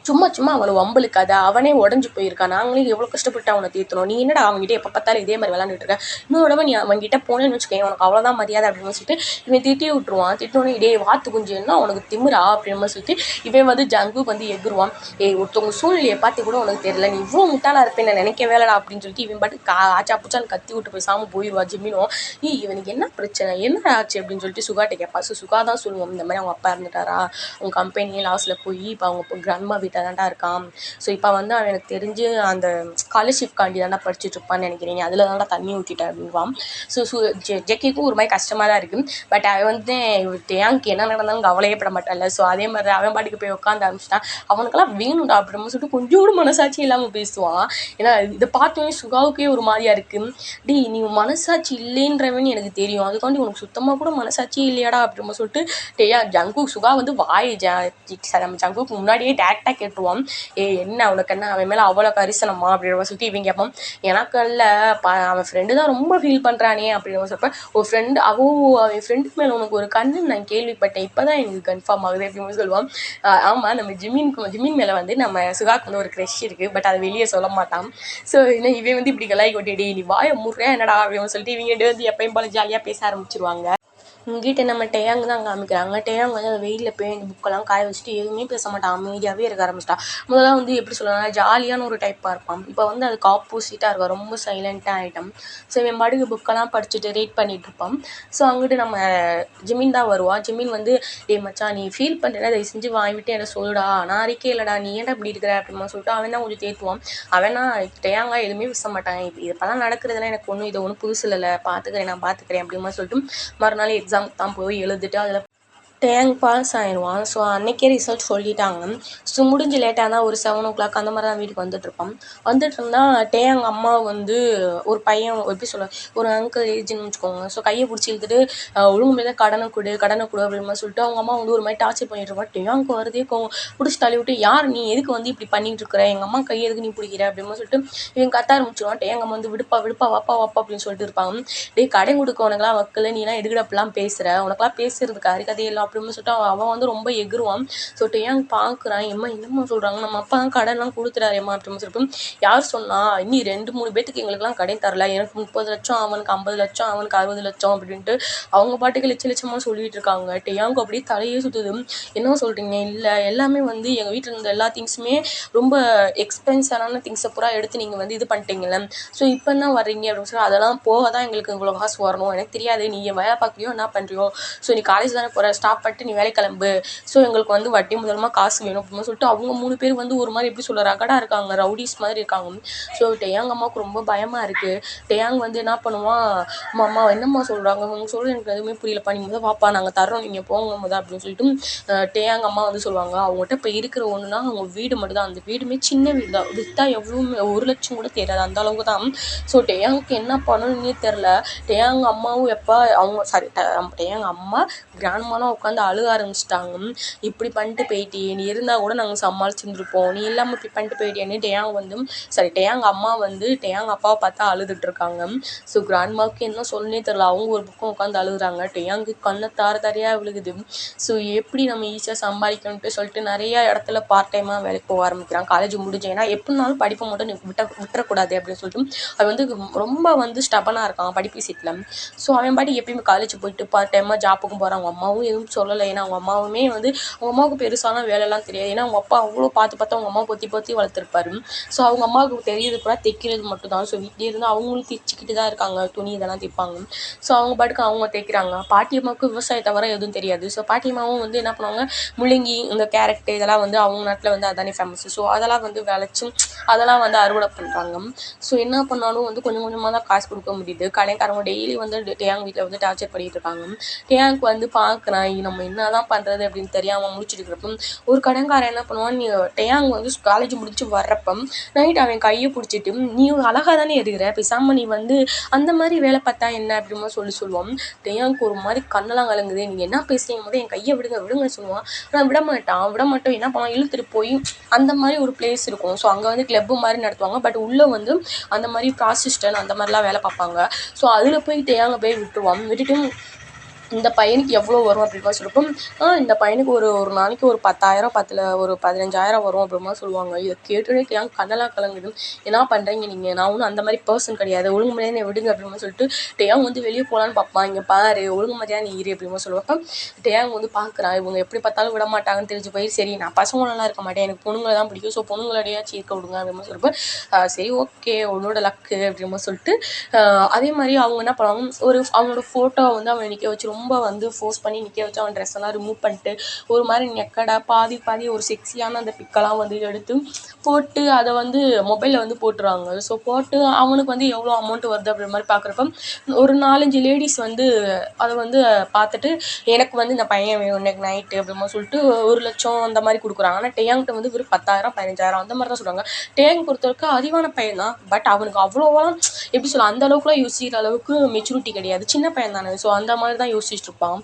சும்மா அவனை வம்பலுக்காத, அவனே உடஞ்சி போயிருக்கான், நாங்களே எவ்வளோ கஷ்டப்பட்டு அவனை தீர்த்தணும், நீ என்னடா அவங்ககிட்ட எப்போ பார்த்தாலும் இதே மாதிரி விளாண்டுட்டு இருக்க, இன்னொரு தடவை நீ அவங்ககிட்ட போனேன்னு வச்சுக்கேன், உனக்கு அவ்வளோதான் மரியாதை அப்படின்னு சொல்லிட்டு இவன் திட்டி விட்டுருவான். திட்டோன்னே இதே வாத்து குஞ்சுன்னா உனக்கு திமிரா அப்படின்னு சொல்லிட்டு இவன் வந்து ஜங்குக்கு வந்து எகுருவான். ஒருத்தவங்க சூழ்நிலையை பார்த்து கூட உனக்கு தெரியல, நீ இவ்வளோ முட்டாளா இருப்பேன் நான் நினைக்க வேலைடா அப்படின்னு சொல்லிட்டு இவன் பாட்டு ஆச்சா புச்சான்னு கத்தி விட்டு பேசாமல் போயிடுவா. ஜிம்மினும் இவனுக்கு என்ன பிரச்சனை, என்ன ஆச்சு அப்படின்னு சொல்லிட்டு சுகாட்ட கேட்பா. ஸோ சுகா தான் சொல்லுவோம், இந்த மாதிரி அவங்க அப்பா இருந்துட்டாரா, அவங்க கம்பெனியே லாஸில் போய் இப்போ அவங்க கிராண்ட்மா வீட்டில் கிட்ட தான்டா இருக்கான். ஸோ இப்போ வந்து அவன் எனக்கு தெரிஞ்சு அந்த ஸ்காலர்ஷிப்காண்டி தான்டா படிச்சுட்டு இருப்பான்னு நினைக்கிறீங்க, அதில் தான்டா தண்ணி ஊற்றிட்டேன் அப்படின்வான். ஸோ ஜெக்கிக்கும் ஒரு மாதிரி கஷ்டமாக தான் இருக்குது. பட் அவன் வந்து டேங்க்கு என்ன நடந்தாலும் கவலையே பட மாட்டான்ல. ஸோ அதே மாதிரி அவன் பாட்டுக்கு போய் உட்காந்து ஆரம்பிச்சிட்டான். அவனுக்கெல்லாம் வேணும்டா அப்படின்னு சொல்லிட்டு கொஞ்சோடு மனசாட்சி இல்லாமல் பேசுவான். ஏன்னா இதை பார்த்தோன்னே சுகாவுக்கே ஒரு மாதிரியா இருக்குது. டி நீ மனசாட்சி இல்லைன்றவன்னு எனக்கு தெரியும், அதுக்காண்டி உனக்கு சுத்தமாக கூட மனசாட்சியே இல்லையாடா அப்படின்னு சொல்லிட்டு ஜங்குக் சுகா வந்து நம்ம ஜங்குக்கு முன்னாடியே டேரெக்டாக கேட்டுருவான். என்ன அவனுக்கு என்ன அவன் மேலே அவ்வளோ கரிசனமா அப்படின்னு சொல்லிட்டு இவன் கேட்பான். எனக்கு இல்லை அவன் ஃப்ரெண்டு தான் ரொம்ப ஃபீல் பண்ணுறானே அப்படின்னு சொல்லிட்டு ஒரு ஃப்ரெண்டு அவன் ஃப்ரெண்டுக்கு மேலே உனக்கு ஒரு கண்ணு நான் கேள்விப்பட்டேன், இப்போ தான் எனக்கு கன்ஃபார்ம் ஆகுது அப்படின்னு சொல்லுவான். ஆமாம், நம்ம ஜிமின் மேலே வந்து நம்ம சுகாக்கு வந்து ஒரு க்ரஷ் இருக்குது, பட் அதை வெளியே சொல்ல மாட்டான். ஸோ இன்னும் இவன் வந்து இப்படி கலாய் கொட்டிடி நீ வாயை முறையா என்னடா அப்படின்னு சொல்லிட்டு இவங்க வந்து எப்பயும் போல ஜாலியாக பேச ஆரம்பிச்சிருவாங்க. இங்கிட்ட நம்ம டேயாங் தான் காமிக்கிறாங்க. டேயாங் வந்து அந்த வெயிலில் போய் இந்த புக்கெல்லாம் காய வச்சுட்டு எதுவுமே பேச மாட்டான், அமைதியாகவே இருக்க ஆரம்பிச்சிட்டான். முதல்ல வந்து எப்படி சொல்லலாம், ஜாலியான ஒரு டைப்பாக இருப்பான். இப்போ வந்து அதுக்கு ஆப்போசிட்டாக இருக்கும், ரொம்ப சைலண்ட்டாக ஆகிட்டான். ஸோ இவன் பாட்டுக்கு புக்கெல்லாம் படிச்சுட்டு ரீட் பண்ணிகிட்டு இருப்பான். ஸோ அங்கிட்டு நம்ம ஜிமின் தான் வருவான். ஜிமின் வந்து மச்சான் நீ ஃபீல் பண்ணுறேன்னா தயவு செஞ்சு வாங்கிட்டு என்ன சொல்லுடா, நான் அறிக்கே இல்லைடா, நீ ஏன்டா இப்படி இருக்கிற அப்படின்னு சொல்லிட்டு அவன் தான் கொஞ்சம் தேத்துவான். அவனா டேயாங்கா எதுவுமே பேச மாட்டான். இப்போலாம் நடக்கிறதுலாம் எனக்கு ஒன்றும் இது ஒன்றும் புதுசு இல்லைல்ல, நான் பார்த்துக்கிறேன் அப்படின்னு சொல்லிட்டு மறுநாள் எக்ஸாம் தான் போய் எழுதிட்டு அதில் டேங்க் பாஸ் ஆயிடுவான். ஸோ அன்றைக்கே ரிசல்ட் சொல்லிட்டாங்க. ஸோ முடிஞ்சு லேட்டாக தான் ஒரு 7 o'clock அந்த மாதிரி தான் வீட்டுக்கு வந்துட்டுருப்பான். வந்துட்டு இருந்தால் டேயாங் அம்மா வந்து ஒரு பையன் எப்படி சொல்ல ஒரு அங்கிள் ஏஜ்னு வச்சுக்கோங்க. ஸோ கையை பிடிச்சி இழுத்துட்டு ஒழுங்கு மேலே கடனை கொடு அப்படின்னு சொல்லிட்டு அவங்க அம்மா வந்து ஒரு மாதிரி டார்ச்சர் பண்ணிட்டு இருப்பான். டேயாங்க்கு வரதே பிடிச்சி தள்ளி விட்டு யார் நீ எதுக்கு வந்து இப்படி பண்ணிட்டு இருக்கிற, எங்கள் அம்மா கையை எதுக்கு நீ பிடிக்கிற அப்படின்னு சொல்லிட்டு இவங்க கத்த ஆரம்பிச்சிருவான். டேயாங் அம்மா வந்து விடுப்பா வாப்பா அப்படின்னு சொல்லிட்டு இருப்பாங்க. கடன் கொடுக்க உனக்கெல்லாம் வக்கல, நீலாம் எதுக்கிட்ட அப்படிலாம் பேசுகிற, உனக்கெல்லாம் பேசுறதுக்கு அருகதையே இல்லை அப்படின்னு சொல்லிட்டு அவன் வந்து ரொம்ப எகுருவான். ஸோ டேயாங் பார்க்குறான், என்னம்மா சொல்கிறாங்க, நம்ம அப்பா தான் கடன்லாம் கொடுத்துட்டாரேம்மா அப்படின்னு சொல்லிட்டு யார் சொன்னா, இன்னி 2-3 பேத்துக்கு எங்களுக்குலாம் கடன் தரல, எனக்கு 30 லட்சம், அவனுக்கு 50 லட்சம், அவனுக்கு 60 லட்சம் அப்படின்ட்டு அவங்க பாட்டுக்கு லட்சமாக சொல்லிட்டு இருக்காங்க. டேயாங்கு அப்படியே தலையே சுற்றுது. என்ன சொல்கிறீங்க, இல்லை எல்லாமே வந்து எங்கள் வீட்டில் இருந்த எல்லா திங்ஸுமே ரொம்ப எக்ஸ்பென்சிவான திங்ஸை பூரா எடுத்து நீங்கள் வந்து இது பண்ணிட்டீங்கல்ல, ஸோ இப்போ என்ன வர்றீங்க அப்படின்னு சொல்லி அதெல்லாம் போக தான் எங்களுக்கு இவ்வளோ காசு வரணும், எனக்கு தெரியாது நீ வேலை பார்க்குறியோ என்ன பண்ணுறியோ, ஸோ நீ காலேஜ் தானே போகிற, ஸ்டாப் பண்ணிட்டு நீ வேலை கிளம்பு, ஸோ எங்களுக்கு வந்து வட்டி முதலமாக காசு வேணும் அப்படின்னு சொல்லிட்டு அவங்க 3 பேர் வந்து ஒரு மாதிரி எப்படி சொல்ல ரகடாக இருக்காங்க, ரவுடிஸ் மாதிரி இருக்காங்க. ஸோ டேயாங் அம்மாவுக்கு ரொம்ப பயமாக இருக்குது. டேயாங் வந்து என்ன பண்ணுவான், அம்மா என்னம்மா சொல்கிறாங்க, அவங்க சொல்கிறது எனக்கு எதுவுமே புரியலப்பா, நீ முதல் வாப்பா நாங்கள் தர்றோம் நீங்கள் போங்க முதல் அப்படின்னு சொல்லிட்டு டேயாங் அம்மா வந்து சொல்லுவாங்க. அவங்ககிட்ட இப்போ இருக்கிற ஒன்றுனா அவங்க வீடு மட்டும் தான், அந்த வீடுமே சின்ன வீடு தான், விற்றா எவ்வளோ 1 லட்சம் கூட தெரியாது அந்த அளவுக்கு தான். ஸோ டேயாங்க்கு என்ன பண்ணணுன்னே தெரில. டேயாங் அம்மாவும் டேயாங் அம்மா கிராண்ட்மாலாம் உட்காந்து அழுக ஆரம்பிச்சிட்டாங்க. இப்படி பண்ணிட்டு போயிட்டியே, நீ இருந்தால் கூட நாங்கள் சமாளிச்சுருந்துருப்போம், நீ இல்லாமல் இப்படி பண்ணிட்டு போயிட்டியான்னு டேயாங் அம்மா வந்து டேயாங் அப்பாவை பார்த்தா அழுதுட்டு இருக்காங்க. ஸோ கிராண்ட்மாவுக்கு என்ன சொல்லனே தெரில, அவங்க ஒரு பக்கம் உட்காந்து அழுகுறாங்க. டேயாங்கு கண்ணை தாரையாக விழுகுது. ஸோ எப்படி நம்ம ஈஸியாக சம்பாதிக்கணுன்ட்டு சொல்லிட்டு நிறையா இடத்துல பார்ட் டைமாக வேலைக்கு போக ஆரம்பிக்கிறான் காலேஜ் முடிஞ்சு. ஏன்னா எப்படினாலும் படிப்பை மட்டும் விட்டுறக்கூடாது அப்படின்னு சொல்லிட்டு அவன் வந்து ரொம்ப வந்து ஸ்டபனாக இருக்கான் படிப்பு விஷயத்தில். ஸோ அவன் பாட்டி எப்பயுமே காலேஜ் போயிட்டு பார்ட் டைமாக ஜாப்புக்கும் போகிறான். அவங்க அம்மாவும் எதுவும் சொல்லலை, ஏன்னா அவங்க அம்மாவுமே வந்து அவங்க அம்மாவுக்கு பெருசான வேலைலாம் தெரியாது, ஏன்னா அவங்க அப்பா அவ்வளோ பார்த்து அவங்க அம்மா பொத்தி வளர்த்துருப்பாரு. ஸோ அவங்க அம்மாவுக்கு தெரியுது கூட தைக்கிறது மட்டும் தான். ஸோ வீட்டிலே இருந்து அவங்களும் தைச்சிக்கிட்டு தான் இருக்காங்க, துணி இதெல்லாம் தைப்பாங்க. ஸோ அவங்க பாட்டுக்கு அவங்க தைக்கிறாங்க. பாட்டியம்மாவுக்கு விவசாயத்தை தவிர எதுவும் தெரியாது. ஸோ பாட்டியம்மாவும் வந்து என்ன பண்ணுவாங்க, முள்ளங்கி இந்த கேரட் இதெல்லாம் வந்து அவங்க நாட்டில் வந்து அதானே ஃபேமஸ். ஸோ அதெல்லாம் வந்து விளைச்சி அதெல்லாம் வந்து அறுவடை பண்ணுறாங்க. ஸோ என்ன பண்ணாலும் வந்து கொஞ்சம் கொஞ்சமாக தான் காசு கொடுக்க முடியுது. கடைக்காரங்க டெய்லி வந்து டேயாங் வீட்டில் வந்து டார்ச்சர் பண்ணிட்டு இருக்காங்க. டேயாங்க்கு வந்து பார்க்குறான், நம்ம என்ன தான் பண்ணுறது அப்படின்னு தெரியாமல் முடிச்சுட்டு இருக்கிறப்ப ஒரு கடன்காரன் என்ன பண்ணுவான், டேயாங் வந்து காலேஜ் முடிச்சு வர்றப்ப நைட் அவன் கையை பிடிச்சிட்டு நீ அழகாக தானே இருக்கிற, பேசாமல் நீ வந்து அந்த மாதிரி வேலை பார்த்தா என்ன அப்படின்னு சொல்லுவான். டேயாங்க்கு ஒரு மாதிரி கண்ணெல்லாம் கலங்குது, நீங்கள் என்ன பேசுறீங்க போது என் கையை விடுங்க சொல்லுவான். ஆனால் விட மாட்டோம் என்ன பண்ணுவான், இழுத்துட்டு போய் அந்த மாதிரி ஒரு பிளேஸ் இருக்கும். ஸோ அங்கே வந்து கிளப்பு மாதிரி நடத்துவாங்க, பட் உள்ளே வந்து அந்த மாதிரி ப்ராசிஸ்டன் அந்த மாதிரிலாம் வேலை பார்ப்பாங்க. ஸோ அதில் போய் டேயாங்கை போய் விட்டுருவான். விட்டுட்டு இந்த பையனுக்கு எவ்வளோ வரும் அப்படிமா சொல்லிப்போ இந்த பையனுக்கு ஒரு நாளைக்கு ஒரு 10,000 ஒரு 15,000 வரும் அப்படிமா சொல்லுவாங்க. இதை கேட்டுனே டேயாங் கண்ணெல்லாம் கலங்குது. என்ன பண்ணுறீங்க நீங்கள், நான் ஒன்றும் அந்த மாதிரி பர்சன் கிடையாது, ஒழுங்கு மரியாதை விடுங்க அப்படிமா சொல்லிட்டு டேயாங் வந்து வெளியே போகலான்னு பார்ப்பான். இங்கே பாரு ஒழுங்கு மரியாதை நீ இரு அப்படிமா சொல்லுவாங்க. டேயாங் வந்து பார்க்குறான், இவங்க எப்படி பார்த்தாலும் விட மாட்டாங்கன்னு தெரிஞ்சு போய் சரி நான் பசங்களெல்லாம் இருக்க மாட்டேன், எனக்கு பொண்ணுங்களை தான் பிடிக்கும், ஸோ பொண்ணுங்களடையாச்சும் இருக்க விடுங்க அப்படிமா சொல்லிப்போ சரி ஓகே உன்னோட லக்கு அப்படிமா சொல்லிட்டு அதே மாதிரி அவங்க என்ன பண்ணுவாங்க, அவனோட ஃபோட்டோ வந்து அவன் நிற்க வச்சு ரொம்ப ரொம்ப வந்து ஃபோர்ஸ் பண்ணி நிற்க வச்சு அவன் ட்ரெஸ் எல்லாம் ரிமூவ் பண்ணிட்டு ஒரு மாதிரி நெக்கடா பாதி ஒரு செக்ஸியான அந்த பிக்கெல்லாம் வந்து எடுத்து போட்டு அதை வந்து மொபைலில் வந்து போட்டுருவாங்க. ஸோ போட்டு அவனுக்கு வந்து எவ்வளோ அமௌண்ட் வருது அப்படின்ற மாதிரி பார்க்குறப்ப ஒரு 4-5 லேடிஸ் வந்து அதை வந்து பார்த்துட்டு எனக்கு வந்து இந்த பையன் வேணும் இன்னைக்கு நைட்டு அப்படிமா சொல்லிட்டு 1,00,000 அந்த மாதிரி கொடுக்குறாங்க. ஆனால் டேயாங்கிட்ட வந்து ஒரு 10,000 15,000 அந்த மாதிரி தான் சொல்கிறாங்க. டேயாங் பொறுத்தவரைக்கும் அறிவான பையன் தான், பட் அவனுக்கு அவ்வளோவெல்லாம் எப்படி சொல்ல அந்த அளவுக்குலாம் யோசிக்கிற அளவுக்கு மெச்சூரிட்டி கிடையாது, சின்ன பையன் தானே. ஸோ அந்த மாதிரி தான் யோசிச்சுட்டு இருப்பான்.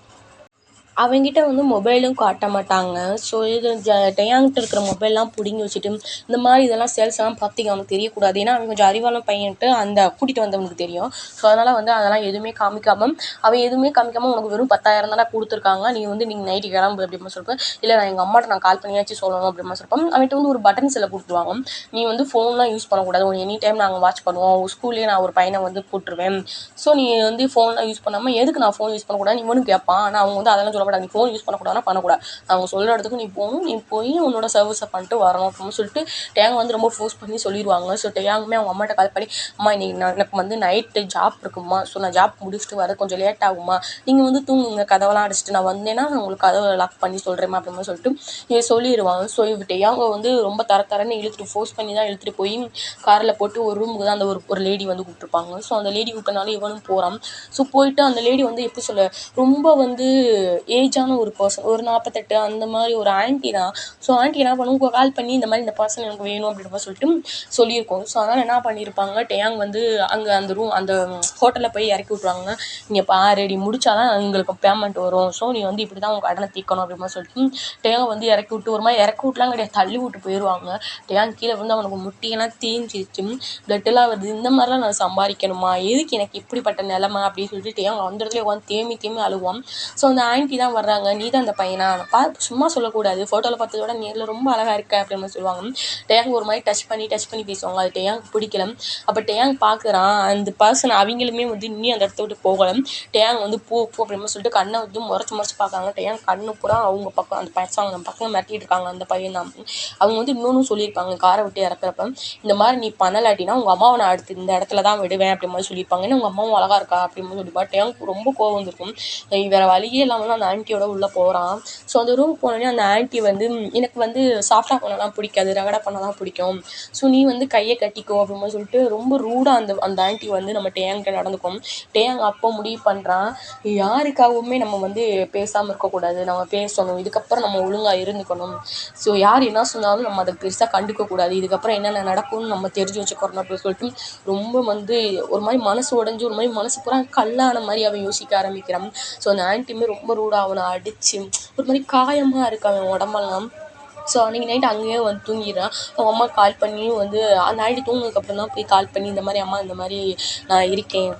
அவங்கிட்ட வந்து மொபைலும் காட்ட மாட்டாங்க. ஸோ இது டேயாங்கிட்ட இருக்கிற மொபைல்லாம் பிடுங்கி வச்சுட்டு இந்த மாதிரி இதெல்லாம் சேல்ஸ் எல்லாம் பார்த்திங்க அவனுக்கு தெரியக்கூடாது. ஏன்னா அவன் கொஞ்சம் அறிவான பையன்ட்டு அந்த கூட்டிகிட்டு வந்தவனுக்கு தெரியும். ஸோ அதனால் வந்து அதெல்லாம் எதுவுமே காமிக்காமல் உனக்கு வெறும் 10,000 தானே கொடுத்துருக்காங்க, நீ வந்து நீங்கள் நைட்டு கிளம்பு அப்படிமா சொல்லிட்டு, இல்லை நான் எங்கள் அம்மாட்ட நான் கால் பண்ணியாச்சும் சொல்லணும் அப்படிமா சொல்லிப்போம். அவன்கிட்ட வந்து ஒரு பட்டன் செல்லை கொடுத்துருவாங்க. நீ வந்து ஃபோன்லாம் யூஸ் பண்ணக்கூடாது, ஒரு எனி டைம் நாங்கள் வாட்ச் பண்ணுவோம், ஸ்கூல்லேயே நான் ஒரு பையனை வந்து போட்டுருவேன். ஸோ நீ வந்து ஃபோன்லாம் யூஸ் பண்ணாமல் எதுக்கு நான் ஃபோன் யூஸ் பண்ணக்கூடாது இவனும் கேட்பான். ஆனால் அவங்க வந்து அதெல்லாம் சொல்ல, நீ ஃபோன் யூஸ் பண்ணக்கூடாதுன்னா பண்ணக்கூடாது, அவங்க சொல்கிற இடத்துக்கு நீ போகணும், நீ போய் உன்னோட சர்வீஸை பண்ணிட்டு வரணும் அப்படின்னு சொல்லிட்டு டேயாங் வந்து ரொம்ப ஃபோர்ஸ் பண்ணி சொல்லிடுவாங்க. ஸோ டேயாங்குமே அவங்க அம்மாட்ட கால் பண்ணி, அம்மா இன்னைக்கு எனக்கு வந்து நைட்டு ஜாப் இருக்குமா, ஸோ நான் ஜாப் முடிச்சுட்டு வர கொஞ்சம் லேட் ஆகுமா, நீங்கள் வந்து தூங்குங்க, கதவெல்லாம் அடிச்சுட்டு நான் வந்தேன்னா நான் உங்களுக்கு கதவை லாக் பண்ணி சொல்கிறேன் அப்படின்னு சொல்லிட்டு இவன் சொல்லிடுவாங்க. ஸோ இவ டேயாங்க வந்து ரொம்ப தரன்னு இழுத்துட்டு ஃபோர்ஸ் பண்ணி தான் இழுத்துட்டு போய் காரில் போட்டு ஒரு ரூமுக்கு தான் அந்த ஒரு லேடி வந்து கூப்பிட்டுருப்பாங்க. ஸோ அந்த லேடி கூப்பிட்டனால இவனும் போகிறான். ஸோ போயிட்டு அந்த லேடி வந்து எப்படி சொல்ல ரொம்ப வந்து ஏஜான ஒரு பர்சன், ஒரு 48 அந்த மாதிரி ஒரு ஆன்ட்டி தான். ஸோ ஆன்ட்டி என்ன பண்ணுவோம், கால் பண்ணி இந்த மாதிரி இந்த பர்சன் எனக்கு வேணும் அப்படின்ற மாதிரி சொல்லிட்டு சொல்லியிருக்கோம். ஸோ அதனால் என்ன பண்ணியிருப்பாங்க, டேயாங் வந்து அங்கே அந்த ஹோட்டலில் போய் இறக்கி விட்ருவாங்க. இங்கே பாரு நீ முடிச்சாதான் எங்களுக்கு பேமெண்ட் வரும், ஸோ நீ வந்து இப்படி தான் உங்கள் கடனை தீர்க்கணும் அப்படின்ற மாதிரி சொல்லிட்டு டேயாங் வந்து இறக்கி விட்டு ஒரு மாதிரி இறக்கி விட்டுலாம் கிடையாது, தள்ளி விட்டு போயிடுவாங்க. டேயாங் கீழே வந்து அவனுக்கு முட்டியெல்லாம் தீஞ்சிச்சு, பிளட்டெல்லாம் வருது, இந்த மாதிரிலாம் நான் சம்பாதிக்கணுமா, எதுக்கு எனக்கு இப்படிப்பட்ட நிலமை அப்படின்னு சொல்லிட்டு டேயாங் அந்த இடத்துல உட்காந்து தேமி அழுவான். ஸோ அந்த ஆன்ட்டி தான் வர்றாங்க, நீ தான் அந்த பையனா, சும்மா சொல்லக்கூடாது, ஃபோட்டோவில் பார்த்ததோட நேரில் ரொம்ப அழகாக இருக்க அப்படின்னு சொல்லுவாங்க. டேயாங் ஒரு மாதிரி டச் பண்ணி பேசுவாங்க, அது டேயாங் பிடிக்கல. அப்போ டேயாங் பார்க்குறான் அந்த பர்சன், அவங்களுமே வந்து இன்னும் அந்த இடத்த விட்டு போகலை. டேயாங் வந்து போ அப்படின்னு சொல்லிட்டு கண்ணை வந்து முறைச்சி பார்க்காங்க. டேயாங் கண்ணு பூரா அவங்க பக்கம் அந்த பசங்க நம்ம பக்கம் மிரட்டிட்டு இருக்காங்க, அந்த பையன் தான். அவங்க வந்து இன்னொன்றும் சொல்லியிருப்பாங்க காரை விட்டு இறக்குறப்ப, இந்த மாதிரி நீ பண்ணலாட்டினா உங்கள் அம்மாவை நான் அடுத்து இந்த இடத்துல தான் விடுவேன் அப்படி மாதிரி சொல்லியிருப்பாங்க. ஏன்னா உங்கள் அம்மாவும் அழகாக இருக்கா அப்படின்னு சொல்லிப்பா. டேயாங் ரொம்ப கோவம் வந்திருக்கும். வேறு வழியே இல்லாமல் அந்த ஆன்ட்டியோட உள்ளே போகிறான். ஸோ அந்த ரூம் போனோடனே அந்த ஆன்ட்டி வந்து, எனக்கு வந்து சாஃப்டாக பண்ணலாம் பிடிக்காது, ரகடா பண்ணலாம் பிடிக்கும், ஸோ நீ வந்து கையை கட்டிக்கோ அப்படின்னு சொல்லிட்டு ரொம்ப ரூடாக அந்த ஆன்ட்டி வந்து நம்ம டேயாங்கிட்ட நடந்துக்கும். டேயாங் அப்போ முடிவு பண்ணுறான், யாருக்காகவுமே நம்ம வந்து பேசாமல் இருக்கக்கூடாது, நம்ம பேசணும், இதுக்கப்புறம் நம்ம ஒழுங்காக இருந்துக்கணும், ஸோ யார் என்ன சொன்னாலும் நம்ம அதை பெருசாக கண்டுக்கக்கூடாது, இதுக்கப்புறம் என்னென்ன நடக்கும்னு நம்ம தெரிஞ்சு வச்சுக்கணும் அப்படின்னு சொல்லிட்டு ரொம்ப வந்து ஒரு மாதிரி மனசு உடஞ்சி ஒரு மாதிரி மனசு பூரா கல்லான மாதிரி அவன் யோசிக்க ஆரம்பிக்கிறான். ஸோ அந்த ஆன்ட்டியுமே ரொம்ப ரூடாக அவனை அடித்து ஒரு மாதிரி காயமாக இருக்கு அவன் உடம்பெல்லாம். ஸோ அன்றைக்கி நைட்டு அங்கேயே வந்து தூங்கிடுறான். அவங்க அம்மா கால் பண்ணியும் வந்து அந்த நைட்டு தூங்கினதுக்கப்புறம் தான் போய் கால் பண்ணி இந்த மாதிரி அம்மா இந்த மாதிரி நான் இருக்கேன்,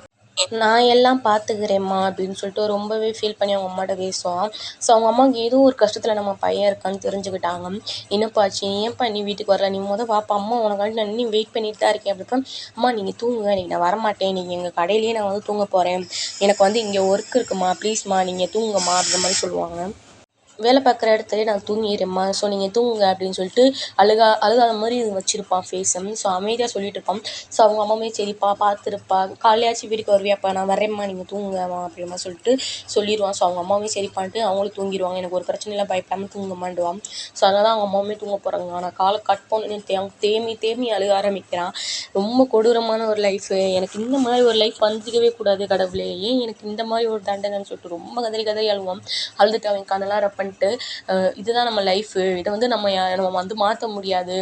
நான் எல்லாம் பார்த்துக்கிறேம்மா அப்படின்னு சொல்லிட்டு ரொம்பவே ஃபீல் பண்ணி அவங்க அம்மாட்ட பேசுவான். ஸோ அவங்க அம்மாவுக்கு ஏதோ ஒரு கஷ்டத்தில் நம்ம பையன் இருக்கான்னு தெரிஞ்சுக்கிட்டாங்க. என்னப்பாச்சு, ஏன்ப்பா நீ வீட்டுக்கு வரல, நீ வாப்பா, அம்மா உனக்காண்டி நான் இன்னும் வெயிட் பண்ணிட்டு தான் இருக்கேன் அப்படிப்பா. அம்மா நீங்கள் தூங்குங்க, இன்றைக்கி நான் வரமாட்டேன், நீங்கள் எங்கள் கடையிலேயே நான் வந்து தூங்க போகிறேன், எனக்கு வந்து இங்கே ஒர்க் இருக்குமா, ப்ளீஸ்மா நீங்கள் தூங்குங்கம்மா அப்படின்ற மாதிரி சொல்லுவாங்க. வேலை பார்க்குற இடத்துலயே நான் தூங்கிடுறேம்மா, ஸோ நீங்கள் தூங்குங்க அப்படின்னு சொல்லிட்டு அழுகாத மாதிரி வச்சுருப்பான் ஃபேஸை. ஸோ அமைதியாக சொல்லிட்டு இருப்பான். ஸோ அவங்க அம்மாவே சரிப்பா பார்த்துருப்பா, காலையாச்சும் வீட்டுக்கு வருவியாப்பா, நான் வரேம்மா நீங்கள் தூங்குங்கம்மா அப்படிமா சொல்லிட்டு சொல்லிடுவான். ஸோ அவங்க அம்மாவே சரிப்பான்ட்டு அவங்களும் தூங்கிடுவாங்க. எனக்கு ஒரு பிரச்சனையில் பயப்படாமல் தூங்கமாண்டுவான். ஸோ அதனால தான் அவங்க அம்மாவுமே தூங்க போகிறாங்க. ஆனால் காலை கட் பண்ணி தேமி அழுக ஆரம்பிக்கிறான். ரொம்ப கொடூரமான ஒரு லைஃபு, எனக்கு இந்த மாதிரி ஒரு லைஃப் வந்துக்கவே கூடாது கடவுளே, ஏன் எனக்கு இந்த மாதிரி ஒரு தண்டனைன்னு சொல்லிட்டு ரொம்ப கதறி அழுவான். அழுதுட்டு அவன் கண்ணெல்லாம் ரப்பன் இதுதான் நம்ம லைஃபு, இதை வந்து நம்ம வந்து மாற்ற முடியாது,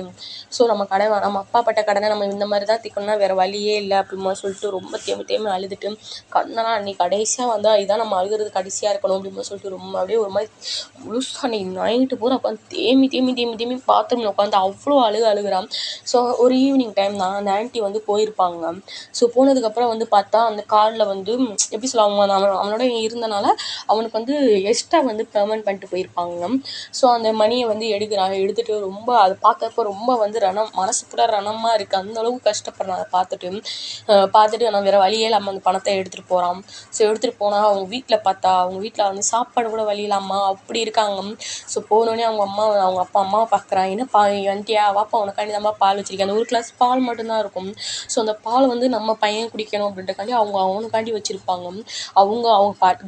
ஸோ நம்ம அப்பா பட்ட கடனை நம்ம இந்த மாதிரி தான் தீர்க்கணும்னா வேறு வழியே இல்லை அப்படிமா சொல்லிட்டு ரொம்ப தேமி அழுதுட்டு கண்ணெல்லாம் அன்றைக்கி கடைசியாக வந்தால் இதுதான் நம்ம அழுகிறது கடைசியாக இருக்கணும் அப்படிமா சொல்லிட்டு ரொம்ப அப்படியே ஒரு மாதிரி முழுசாக அன்றைக்கி நைட்டு பூரா உட்காந்து தேமி பாத்ரூமில் உட்காந்து அவ்வளோ அழுகிறான். ஸோ ஒரு ஈவினிங் டைம் தான் அந்த ஆன்ட்டி வந்து போயிருப்பாங்க. ஸோ போனதுக்கப்புறம் வந்து பார்த்தா அந்த காரில் வந்து எப்படி சொல்லுவாங்க, அவனோட இருந்தனால அவனுக்கு வந்து எக்ஸ்ட்ரா வந்து பேமெண்ட் பண்ணிட்டு போயிருப்பாங்க. ஸோ அந்த மணியை வந்து எடுத்துகிட்டு ரொம்ப அதை பார்க்கறப்ப ரொம்ப வந்து மனசு கூட ரணமாக இருக்குது. அந்தளவுக்கு கஷ்டப்படுறான். அதை பார்த்துட்டு நான் வேறு வழியே இல்லாமல் அந்த பணத்தை எடுத்துகிட்டு போகிறான். ஸோ எடுத்துகிட்டு போனால் அவங்க வீட்டில் வந்து சாப்பாடு கூட வழி இல்லாமல் அப்படி இருக்காங்க. ஸோ போனோடனே அவங்க அப்பா அம்மாவை பார்க்குறான். என்னப்பா வந்துட்டியா, வாப்பா உனக்காண்டி தான்ப்பா பால் வச்சிருக்கேன். அந்த ஒரு கிளாஸ் பால் மட்டும்தான் இருக்கும். ஸோ அந்த பால் வந்து நம்ம பையன் குடிக்கணும் அப்படின்றக்காண்டி அவனுக்காண்டி வச்சுருப்பாங்க. அவங்க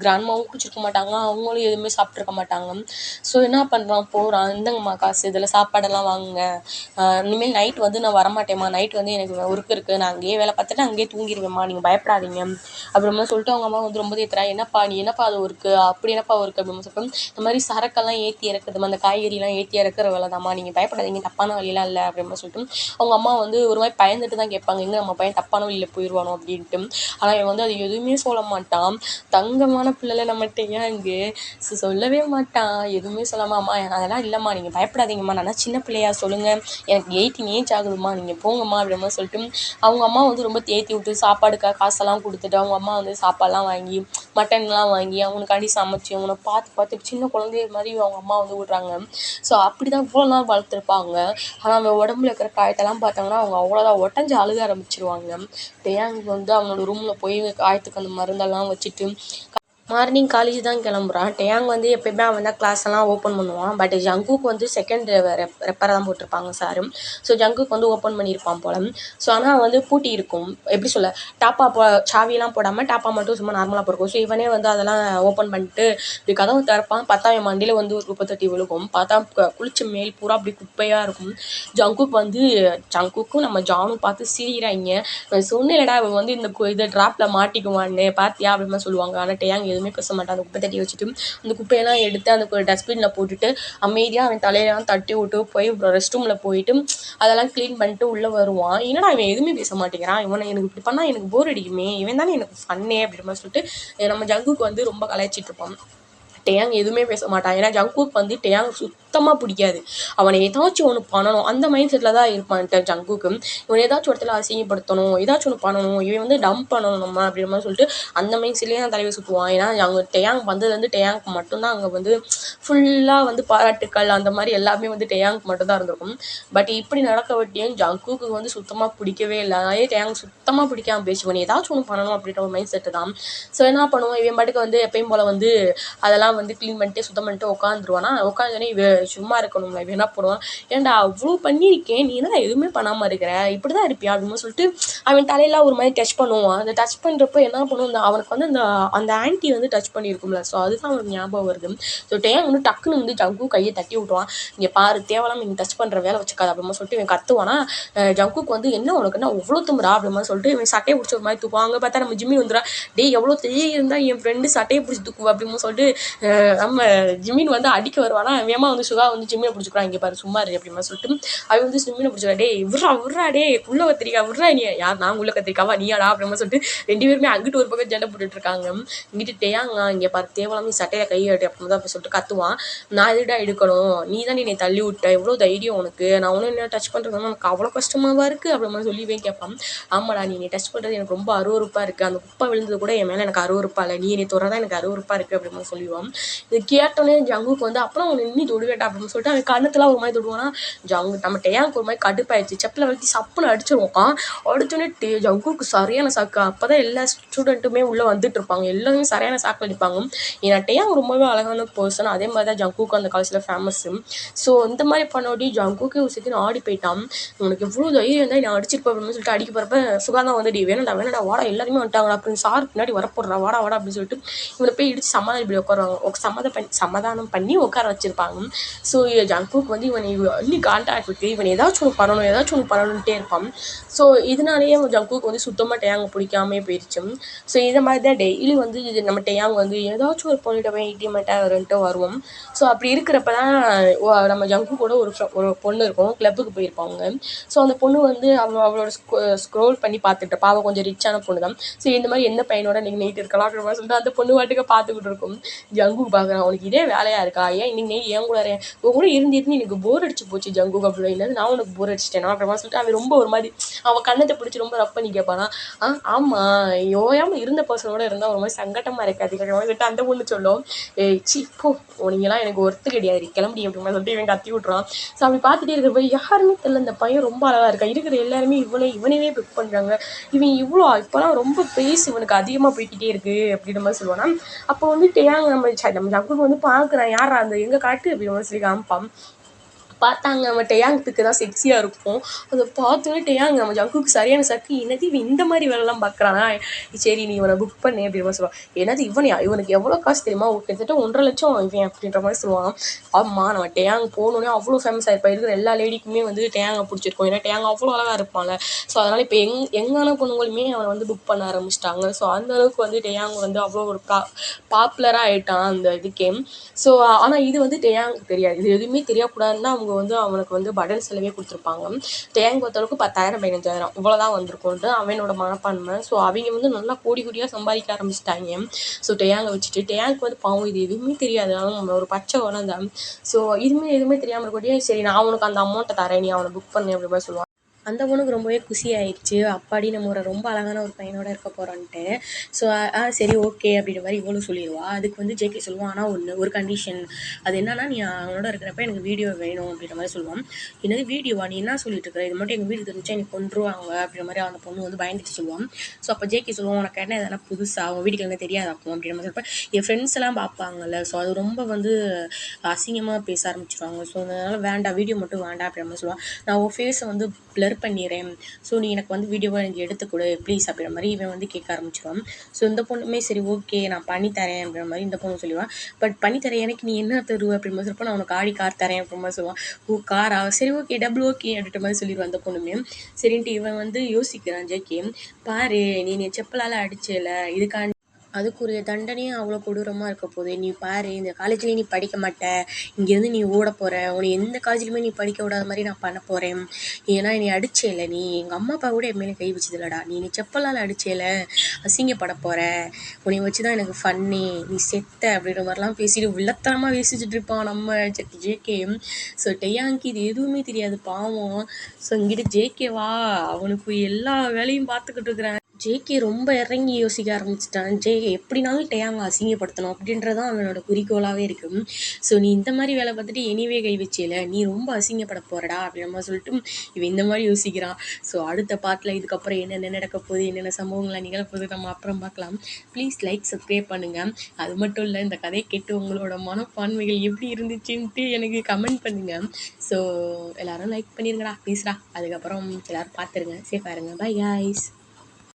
கிராண்ட்மாவும் குடிச்சிருக்க மாட்டாங்க, அவங்களும் எதுவுமே சாப்பிட்ருக்க மாட்டாங்க. ஸோ என்ன பண்ணுறான், போகிறான், இந்தங்கம்மா காசு, இதில் சாப்பாடெல்லாம் வாங்குங்க, இனிமேல் நைட் வந்து நான் வரமாட்டேம்மா, நைட் வந்து எனக்கு ஒர்க் இருக்குது, நான் அங்கேயே வேலை பார்த்துட்டு அங்கேயே தூங்கிடுவேம்மா, நீங்கள் பயப்படாதீங்க அப்படிமா சொல்லிட்டு அவங்க அம்மா வந்து ரொம்ப தேத்துறா. என்னப்பா அது ஒர்க்கு, அப்படி என்னப்பா ஒர்க்கு அப்படின்னு சொல்லிட்டு, இந்த மாதிரி சரக்கெல்லாம் ஏற்றி இறக்குதுமா, அந்த காய்கறிலாம் ஏற்றி இறக்குற வேலை தான்மா, நீங்கள் பயப்படாதீங்க, தப்பான வழியெல்லாம் இல்லை அப்படின்னு சொல்லிட்டு அவங்க அம்மா வந்து ஒரு மாதிரி பயந்துட்டு தான் கேட்பாங்க, எங்கே நம்ம பையன் தப்பான வழியில் போயிடுவானோ அப்படின்ட்டு. ஆனால் இவன் வந்து அது எதுவுமே சொல்ல மாட்டான். தங்கமான பிள்ளைல நம்மகிட்ட ஏங்கு சொல்லவே மாட்டான், எதுவுமே சொல்லாமல் அம்மா அதெல்லாம் இல்லைம்மா, நீங்கள் பயப்படாதீங்கம்மா, நான் சின்ன பிள்ளையா, சொல்லுங்கள், எனக்கு 18 ஏஜ் ஆகுதும்மா, நீங்கள் போங்கம்மா அப்படிமா சொல்லிட்டு அவங்க அம்மா வந்து ரொம்ப தேத்தி விட்டு சாப்பாடுக்காக காசெல்லாம் கொடுத்துட்டு அவங்க அம்மா வந்து சாப்பாடெலாம் வாங்கி மட்டன்லாம் வாங்கி அவனுக்காண்டி சமைச்சி அவனை பார்த்து சின்ன குழந்தைய மாதிரி அவங்க அம்மா வந்து விட்றாங்க. ஸோ அப்படி தான் இவ்வளோ நாள் வளர்த்துருப்பாங்க. ஆனால் அவன் உடம்புல இருக்கிற காயத்தெல்லாம் பார்த்தாங்கன்னா அவங்க அவ்வளோதான் உடஞ்சி அழுக ஆரம்பிச்சிருவாங்க. டேயாங் வந்து அவனோட ரூமில் போய் காயத்துக்கு அந்த மருந்தெல்லாம் வச்சுட்டு மார்னிங் காலேஜ் தான் கிளம்புறான். டேயாங் வந்து எப்பயுமே அவன் தான் கிளாஸ் எல்லாம் ஓப்பன் பண்ணுவான். பட் ஜங்குக்கு வந்து செகண்ட் ரெப்பரை தான் போட்டிருப்பாங்க சாரும். ஸோ ஜங்குக்கு வந்து ஓப்பன் பண்ணியிருப்பான் போல. ஸோ ஆனால் வந்து பூட்டி இருக்கும், எப்படி சொல்ல, சாவியெல்லாம் போடாமல் டாப்பா மட்டும் சும்மா நார்மலாக போயிருக்கும். ஸோ இவனே வந்து அதெல்லாம் ஓப்பன் பண்ணிட்டு இப்படி கதவு திறப்பான். பார்த்தா என் மண்டியில் வந்து ஒரு குப்பை தட்டி விழுகும். பார்த்தா குளிச்ச மேல் பூரா அப்படி குப்பையாக இருக்கும். ஜங்குக்கும் நம்ம ஜானும் பார்த்து சிரிக்கிறாங்க. சொன்னேன்டா அவன் வந்து இந்த ட்ராப்பில் மாட்டிக்குவான்னு, பார்த்தியா அப்படின்னு சொல்லுவாங்க. ஆனால் டேயாங் எதுவுமே பேச மாட்டான். அந்த குப்பை தட்டி வச்சுட்டு அந்த குப்பையெல்லாம் எடுத்து அந்த டஸ்ட்பினில் போட்டுட்டு அமைதியாக அவன் தலையெல்லாம் தட்டி விட்டு போய் ரெஸ்ட் ரூமில் போயிட்டு அதெல்லாம் க்ளீன் பண்ணிட்டு உள்ளே வருவான். என்னடா இவன் எதுவுமே பேச மாட்டேங்கிறான், இவனை எனக்கு இப்படி பண்ணால் எனக்கு போர் அடிக்குமே, இவன் தானே எனக்கு ஃபன்னே அப்படின்னு சொல்லிட்டு நம்ம ஜங்குக்கு வந்து ரொம்ப கலாய்ச்சிட்டு இருப்பான். டேயாங் எதுவுமே பேச மாட்டான். ஏன்னா ஜங்குக்கு வந்து டேயாங் சுத்தமாக பிடிக்காது. அவனை ஏதாச்சும் ஒன்று பண்ணணும் அந்த மைண்ட் செட்டில் தான் இருப்பான் ஜங்குக்கு. இவனை ஏதாச்சும் இடத்துல அசிங்கப்படுத்தணும், ஏதாச்சும் ஒன்று பண்ணணும், இவன் வந்து டம்ப் பண்ணணும் நம்ம அப்படின்ற மாதிரி சொல்லிட்டு அந்த மைண்ட் செட்லேயே தான் தலைவர் சுற்றுவான். ஏன்னா அவங்க டேயாங் வந்ததுலேருந்து டேயாங்க்கு மட்டும்தான் அங்கே வந்து ஃபுல்லாக வந்து பாராட்டுக்கள் அந்த மாதிரி எல்லாமே வந்து டேயாங்க்கு மட்டும்தான் இருந்திருக்கும். பட் இப்படி நடக்க வட்டியும் ஜங்குக்கு வந்து சுத்தமாக பிடிக்கவே இல்லை. அதே டேயாங் சுத்தமாக பிடிக்காம பேசுவான், ஏதாச்சும் ஒன்று பண்ணணும் அப்படின்ற ஒரு மைண்ட் செட்டு தான். ஸோ என்ன பண்ணுவோம், இவன் பாட்டுக்கு வந்து எப்பயும் போல் வந்து அதெல்லாம் வந்து க்ளீன் பண்ணிட்டு சுத்தம் பண்ணிட்டு உட்காந்துருவானா. உட்காந்தோடனே இவன் இருக்கணும்ல, இவன் என்ன பண்ணுவான், ஏன்டா அவ்வளோ பண்ணியிருக்கேன், நீ என்ன எதுவுமே பண்ணாமல் இருக்கிற, இப்படி தான் இருப்பியா அப்படின்னு சொல்லிட்டு அவன் தலையெல்லாம் ஒரு மாதிரி டச் பண்ணுவான். அந்த டச் பண்ணுறப்போ என்ன பண்ணுவோம், அவனுக்கு வந்து அந்த ஆன்ட்டி வந்து டச் பண்ணியிருக்கும்ல, ஸோ அதுதான் அவனுக்கு ஞாபகம் வருது. ஸோ டேயாங் வந்து டக்குன்னு வந்து ஜங்கு கையை தட்டி விட்டுவான். இங்கே பாரு, தேவலாம் நீ டச் பண்ணுற வேலை வச்சுக்காது அப்படிமா சொல்லிட்டு இவன் கத்துவானா. ஜங்குக்கு வந்து என்ன உனக்கு என்ன அவ்வளோ தும்புறா அப்படிமா சொல்லிட்டு இவன் சட்டையை பிடிச்ச ஒரு மாதிரி தூக்குவாங்க. பார்த்தா நம்ம ஜிம்மி வந்துடுறா, டே எவ்வளோ தெரிய இருந்தால் என் ஃப்ரெண்டு சட்டையை பிடிச்சி தூக்குவா அப்படின்னு சொல்லிட்டு நம்ம ஜிமின் வந்து அடிக்க வருவானா. வேமா வந்து சுகா வந்து ஜிம்மினை பிடிச்சிக்கிறான், இங்கே பாரு சும்மா இரு அப்படிமா சொல்லிட்டு அவன் வந்து ஜிம்மினை பிடிச்சிக்கிறா, டே விட்றா டே உள்ள கத்திரிக்கா விட்றா, நீ யார் நான் உள்ள கத்திரிக்காவா நீயாடா அப்படிமா சொல்லிட்டு ரெண்டு பேருமே அங்கிட்டு ஒரு பக்கம் ஜண்டை போட்டுட்டு இருக்காங்க. இங்கிட்டு டேயாங்க இங்கே பாரு தேவலாம் நீ சட்டையை கையாட்டு அப்படின்னு தான் சொல்லிட்டு கத்துவான். நான் எதுடா எடுக்கணும், நீ தான் நீ தள்ளி விட்ட, எவ்வளோ தைரியம் உனக்கு, நான் ஒன்றும் என்ன டச் பண்ணுறது எனக்கு அவ்வளோ கஷ்டமாவா இருக்குது அப்படிமா சொல்லிவே கேட்பான். ஆமாடா நீ டச் பண்ணுறது எனக்கு ரொம்ப அருவருப்பாக இருக்குது, அந்த குப்பை விழுந்தது கூட என் மேலே எனக்கு அருவருப்பா இல்லை, நீ என்னை தொடர்தான் எனக்கு அருவருப்பாக இருக்குது அப்படின்னு சொல்லுவான். இது கேட்டோன்னே ஜங்குக்கு வந்து அப்புறம் அவன் இன்னி தொடுவேட்டா அப்படின்னு சொல்லிட்டு அவன் கண்ணத்துலாம் ஒரு மாதிரி தொடுவானா. நம்ம டேயாங்க்கு ஒரு மாதிரி கடுப்பாயிடுச்சு, செப்பில் வச்சு சப்புன்னு அடிச்சிருவான். அடிச்சோடனே ஜங்குக்கு சரியான சாக்கு. அப்போ தான் எல்லா ஸ்டூடெண்ட்டுமே உள்ளே வந்துட்டு இருப்பாங்க, எல்லாருமே சரியான சாக்கு அடிப்பாங்க. ஏன்னா டேயாங் ரொம்பவே அழகான பர்சன், அதே மாதிரி தான் ஜங்குக்கு அந்த காலேஜில் ஃபேமஸ்ஸு. ஸோ இந்த மாதிரி பண்ணோடி ஜங்குக்கு ஒரு செகண்ட் ஆடி போயிட்டான். உனக்கு எவ்வளோ தைரியம் தான் நான் அடிச்சிருப்பேன் அப்படின்னு சொல்லிட்டு அடிக்க போகிறப்ப சுகாதான் வந்துட்டு வேணாடா வாடா எல்லாருமே வந்துட்டாங்களா அப்படின்னு சார் பின்னாடி வரப்போடுறா வாடா அப்படின்னு சொல்லிட்டு இவனை போய் இடிச்சு சமாதானம் இப்படி உட்காருவாங்க, சமாதானம் பண்ணி உட்கார வச்சிருப்பாங்க. ஸோ ஜங்குக்கு வந்து இவனை இன்னும் கான்டாக்ட் இருக்கு, இவன் ஏதாச்சும் ஒன்று பண்ணணுன்ட்டே இருப்பான். ஸோ இதனாலேயே ஜங்குக்கு வந்து சுத்தமாக டேயாங் பிடிக்காமே போயிடுச்சு. ஸோ இதை மாதிரி தான் டெய்லி வந்து நம்ம டேயாங் வந்து ஏதாச்சும் ஒரு பொண்ணுகிட்ட போய் இன்டிமேட்டாக இருந்துட்டு வருவோம். ஸோ அப்படி இருக்கிறப்ப தான் நம்ம ஜங்கு கூட ஒரு பொண்ணு இருக்கும், கிளப்புக்கு போயிருப்பாங்க. ஸோ அந்த பொண்ணு வந்து அவளோட ஸ்க்ரோல் பண்ணி பார்த்துட்டு இருப்பா, கொஞ்சம் ரிச்சான பொண்ணு தான். ஸோ இந்த மாதிரி எந்த பையனோட நீங்கள் நைட் இருக்கலாம் அப்படின்னு சொல்லிட்டு அந்த பொண்ணு வாட்டுக்கு பார்த்துக்கிட்டு இருக்கும். ஜங்குக்கு பார்க்குறான், உனக்கு இதே வேலையாக இருக்கா, ஏன் இன்னைக்கு நைட் ஏன் கூட உன் கூட இருந்து எனக்கு போர் அடிச்சு போச்சு ஜங்குக்கு அப்படின்னு. இல்லை நான் உனக்கு போர் அடிச்சிட்டேனா அப்புறமா சொல்லிட்டு அவன் ரொம்ப ஒரு மாதிரி அவன் கண்ணத்தை பிடிச்சி ரொம்ப ரப் பண்ணி கேட்பானா. ஆமாம் யோயாமல் இருந்த பர்சனோட இருந்தால் ஒரு மாதிரி சங்கட்டமாக இருக்காது சொல்லிட்டு அந்த பொண்ணு சொல்லும், சி போ நீங்களாம் எனக்கு ஒர்த்து கிடையாது கிளம்பி அப்படிமா சொல்லிட்டு இவன் கத்தி விட்றான். ஸோ அப்படி பார்த்துட்டே இருக்கிறப்ப யாருமே தெரியல இந்த பையன் ரொம்ப அழகாக இருக்கா, இருக்கிற எல்லாருமே இவனவே புக் பண்ணுறாங்க, இவன் இவ்வளோ இப்போலாம் ரொம்ப பேசி இவனுக்கு அதிகமாக போய்கிட்டே இருக்கு அப்படின்ற மாதிரி சொல்லுவானா. அப்போ வந்துட்டு நம்ம ஜங்குக்கு வந்து பார்க்குறான் யாரா அந்த எங்கே காட்டு அப்படின்னு சொல்லி காமிப்பான். பார்த்தாங்க அவன் டேயாங்க்கு தான் செக்ஸியாக இருக்கும். அதை பார்த்தோன்னே டேயாங் நம்ம ஜங்குக்கு சரியான சக்கு, என்னது இவன் இந்த மாதிரி வேலைலாம் பார்க்குறானா, சரி நீ இவனை புக் பண்ணு அப்படின்ற சொல்லுவான். என்னது இவனுக்கு எவ்வளோ காசு தெரியுமா, கிட்டத்தட்ட 1.5 லட்சம் இவன் அப்படின்ற மாதிரி சொல்லுவான். ஆமாம் நம்ம டேயாங் போனோடனே அவ்வளோ ஃபேமஸ் ஆகிருப்பா, இருக்கிற எல்லா லேடிக்குமே வந்து டேயாங்கை பிடிச்சிருக்கும், ஏன்னா டேயாங் அவ்வளோ அழகாக இருப்பாங்க. ஸோ அதனால் இப்போ எங்கான பொண்ணுங்களுமே அவனை வந்து புக் பண்ண ஆரம்பிச்சிட்டாங்க. ஸோ அந்தளவுக்கு வந்து டேயாங் வந்து அவ்வளோ ஒரு பாப்புலராக ஆகிட்டான் அந்த இதுக்கே. ஸோ ஆனால் இது வந்து டேயாங்க்கு தெரியாது, இது எதுவுமே தெரியக்கூடாதுன்னு தான் அவங்க வந்து அவனுக்கு வந்து படன் செலவே கொடுத்துருப்பாங்க. டேயாங் பொறுத்தளவுக்கு 10,000 15,000 இவ்வளோதான் வந்திருக்கும்ட்டு அவனோட மனப்பான்மை. ஸோ அவங்க வந்து நல்லா கோடி கோடியாக சம்பாதிக்க ஆரம்பிச்சிட்டாங்க. ஸோ டேயாங்கை வச்சுட்டு டேயாங்க்கு வந்து பாவம் இது எதுவுமே தெரியாது, ஆனால் நம்ம ஒரு பச்சை குழந்தை. ஸோ எதுவுமே தெரியாமல் இருக்கக்கூடிய, சரி நான் அவனுக்கு அந்த அமௌண்ட்டை தரேன் நீ அவனை புக் பண்ணு அப்படி மாதிரி சொல்லுவான். அந்த பொண்ணுக்கு ரொம்பவே குஷி ஆயிடுச்சு, அப்பாடி நம்ம ஒரு ரொம்ப அழகான ஒரு பையனோட இருக்க போகிறோன்ட்டு. ஸோ சரி ஓகே அப்படின்ற மாதிரி இவளும் சொல்லிடுவா. அதுக்கு வந்து ஜேகே சொல்லுவான், ஆனால் ஒரு கண்டிஷன், அது என்னன்னா நீ அவனோட இருக்கிறப்ப எனக்கு வீடியோ வேணும் அப்படின்ற மாதிரி சொல்லுவான். என்னது வீடியோவா, நீ என்ன சொல்லிட்டு இருக்கிற, இது மட்டும் எங்கள் வீடு தெரிஞ்சா எனக்கு கொண்டுருவாங்க அப்படின்ற மாதிரி அந்த பொண்ணு வந்து பயந்துட்டு சொல்லுவான். ஸோ அப்போ ஜேகே சொல்லுவான், உனக்கு என்ன எதனா புதுசாக அவன் வீட்டுக்கு என்ன தெரியாதாக்கும் அப்படின்ற மாதிரி சொல்லிப்பேன். என் ஃப்ரெண்ட்ஸ் எல்லாம் பார்ப்பாங்கல்ல, ஸோ அது ரொம்ப வந்து அசிங்கமாக பேச ஆரம்பிச்சிருவாங்க, ஸோ அதனால் வேண்டாம் வீடியோ மட்டும் வேண்டாம் அப்படின்ற மாதிரி சொல்லுவான். நான் உன் ஃபேஸை வந்து ப்ளர் பண்ணிடுறேன், ஸோ நீ எனக்கு வந்து வீடியோவை எனக்கு எடுத்துக்கொடு ப்ளீஸ் அப்படின்ற மாதிரி இவன் வந்து கேட்க ஆரம்பிச்சிடுவான். ஸோ இந்த பொண்ணுமே சரி ஓகே நான் பண்ணித்தரேன் அப்படின்ற மாதிரி இந்த பொண்ணு சொல்லுவான். பட் பண்ணித்தரேன் எனக்கு நீ என்ன தருவ அப்படின்ற மாதிரி சொல்லிப்போ, நான் உனக்கு ஆடி கார் தரேன் அப்படின்ற மாதிரி சொல்லுவான். ஓ காரா, சரி ஓகே டபுள் ஓகே அப்படின்ற மாதிரி சொல்லிடுவான் அந்த பொண்ணுமே. சரின்ட்டு இவன் வந்து யோசிக்கிறான் ஜேகே, பாரு நீ செப்பலால் அடிச்சல, இதுக்காண்டி அதுக்குரிய தண்டனையும் அவ்வளோ கொடூரமாக இருக்க போகுது, நீ பாரு இந்த காலேஜ்லேயும் நீ படிக்க மாட்ட, இங்கேருந்து நீ ஓட போகிற, உன்னை எந்த காலேஜ்லையுமே நீ படிக்க விடாத மாதிரி நான் பண்ண போகிறேன், ஏன்னா நீ அடிச்சேல, நீ எங்கள் அம்மா அப்பா கூட என் மேலே கை வச்சதில்லடா, நீ செப்பலால் அடிச்சேல, அசிங்கப்பட போகிற, உன்னை வச்சு தான் எனக்கு ஃபன்னே, நீ செத்த அப்படின்ற மாதிரிலாம் பேசிட்டு வில்லத்தனமாக பேசிச்சுட்டு இருப்பான் நம்ம ஜேகே. ஸோ டேயாங்க்கு இது எதுவுமே தெரியாது பாவம். ஸோ இங்கிட்ட ஜேகேவா அவனுக்கு எல்லா வேலையும் பார்த்துக்கிட்டு இருக்கிறான். ஜேகே ரொம்ப இறங்கி யோசிக்க ஆரம்பிச்சிட்டான். எப்படினாலும் டேயாங்கை அசிங்கப்படுத்தணும் அப்படின்றதான் அவனோட குறிக்கோளாகவே இருக்கும். ஸோ நீ இந்த மாதிரி வேலை பார்த்துட்டு எனிவே கை வச்சேல, நீ ரொம்ப அசிங்கப்பட போகிறடா அப்படின்ற மாதிரி சொல்லிட்டு இவன் இந்த மாதிரி யோசிக்கிறான். ஸோ அடுத்த பார்ட்டில் இதுக்கப்புறம் என்னென்ன நடக்க போகுது, என்னென்ன சம்பவங்களை நிகழப்போகுது நம்ம அப்புறம் பார்க்கலாம். ப்ளீஸ் லைக் சப்ஸ்கிரைப் பண்ணுங்கள். அது மட்டும் இல்லை இந்த கதையை கேட்டு உங்களோட மனப்பான்மைகள் எப்படி இருந்துச்சுன்ட்டு எனக்கு கமெண்ட் பண்ணுங்கள். ஸோ எல்லோரும் லைக் பண்ணிடுங்கடா ப்ளீஸ்டா. அதுக்கப்புறம் எல்லோரும் பார்த்துருங்க, சேஃபாக இருங்க, பை கைஸ்.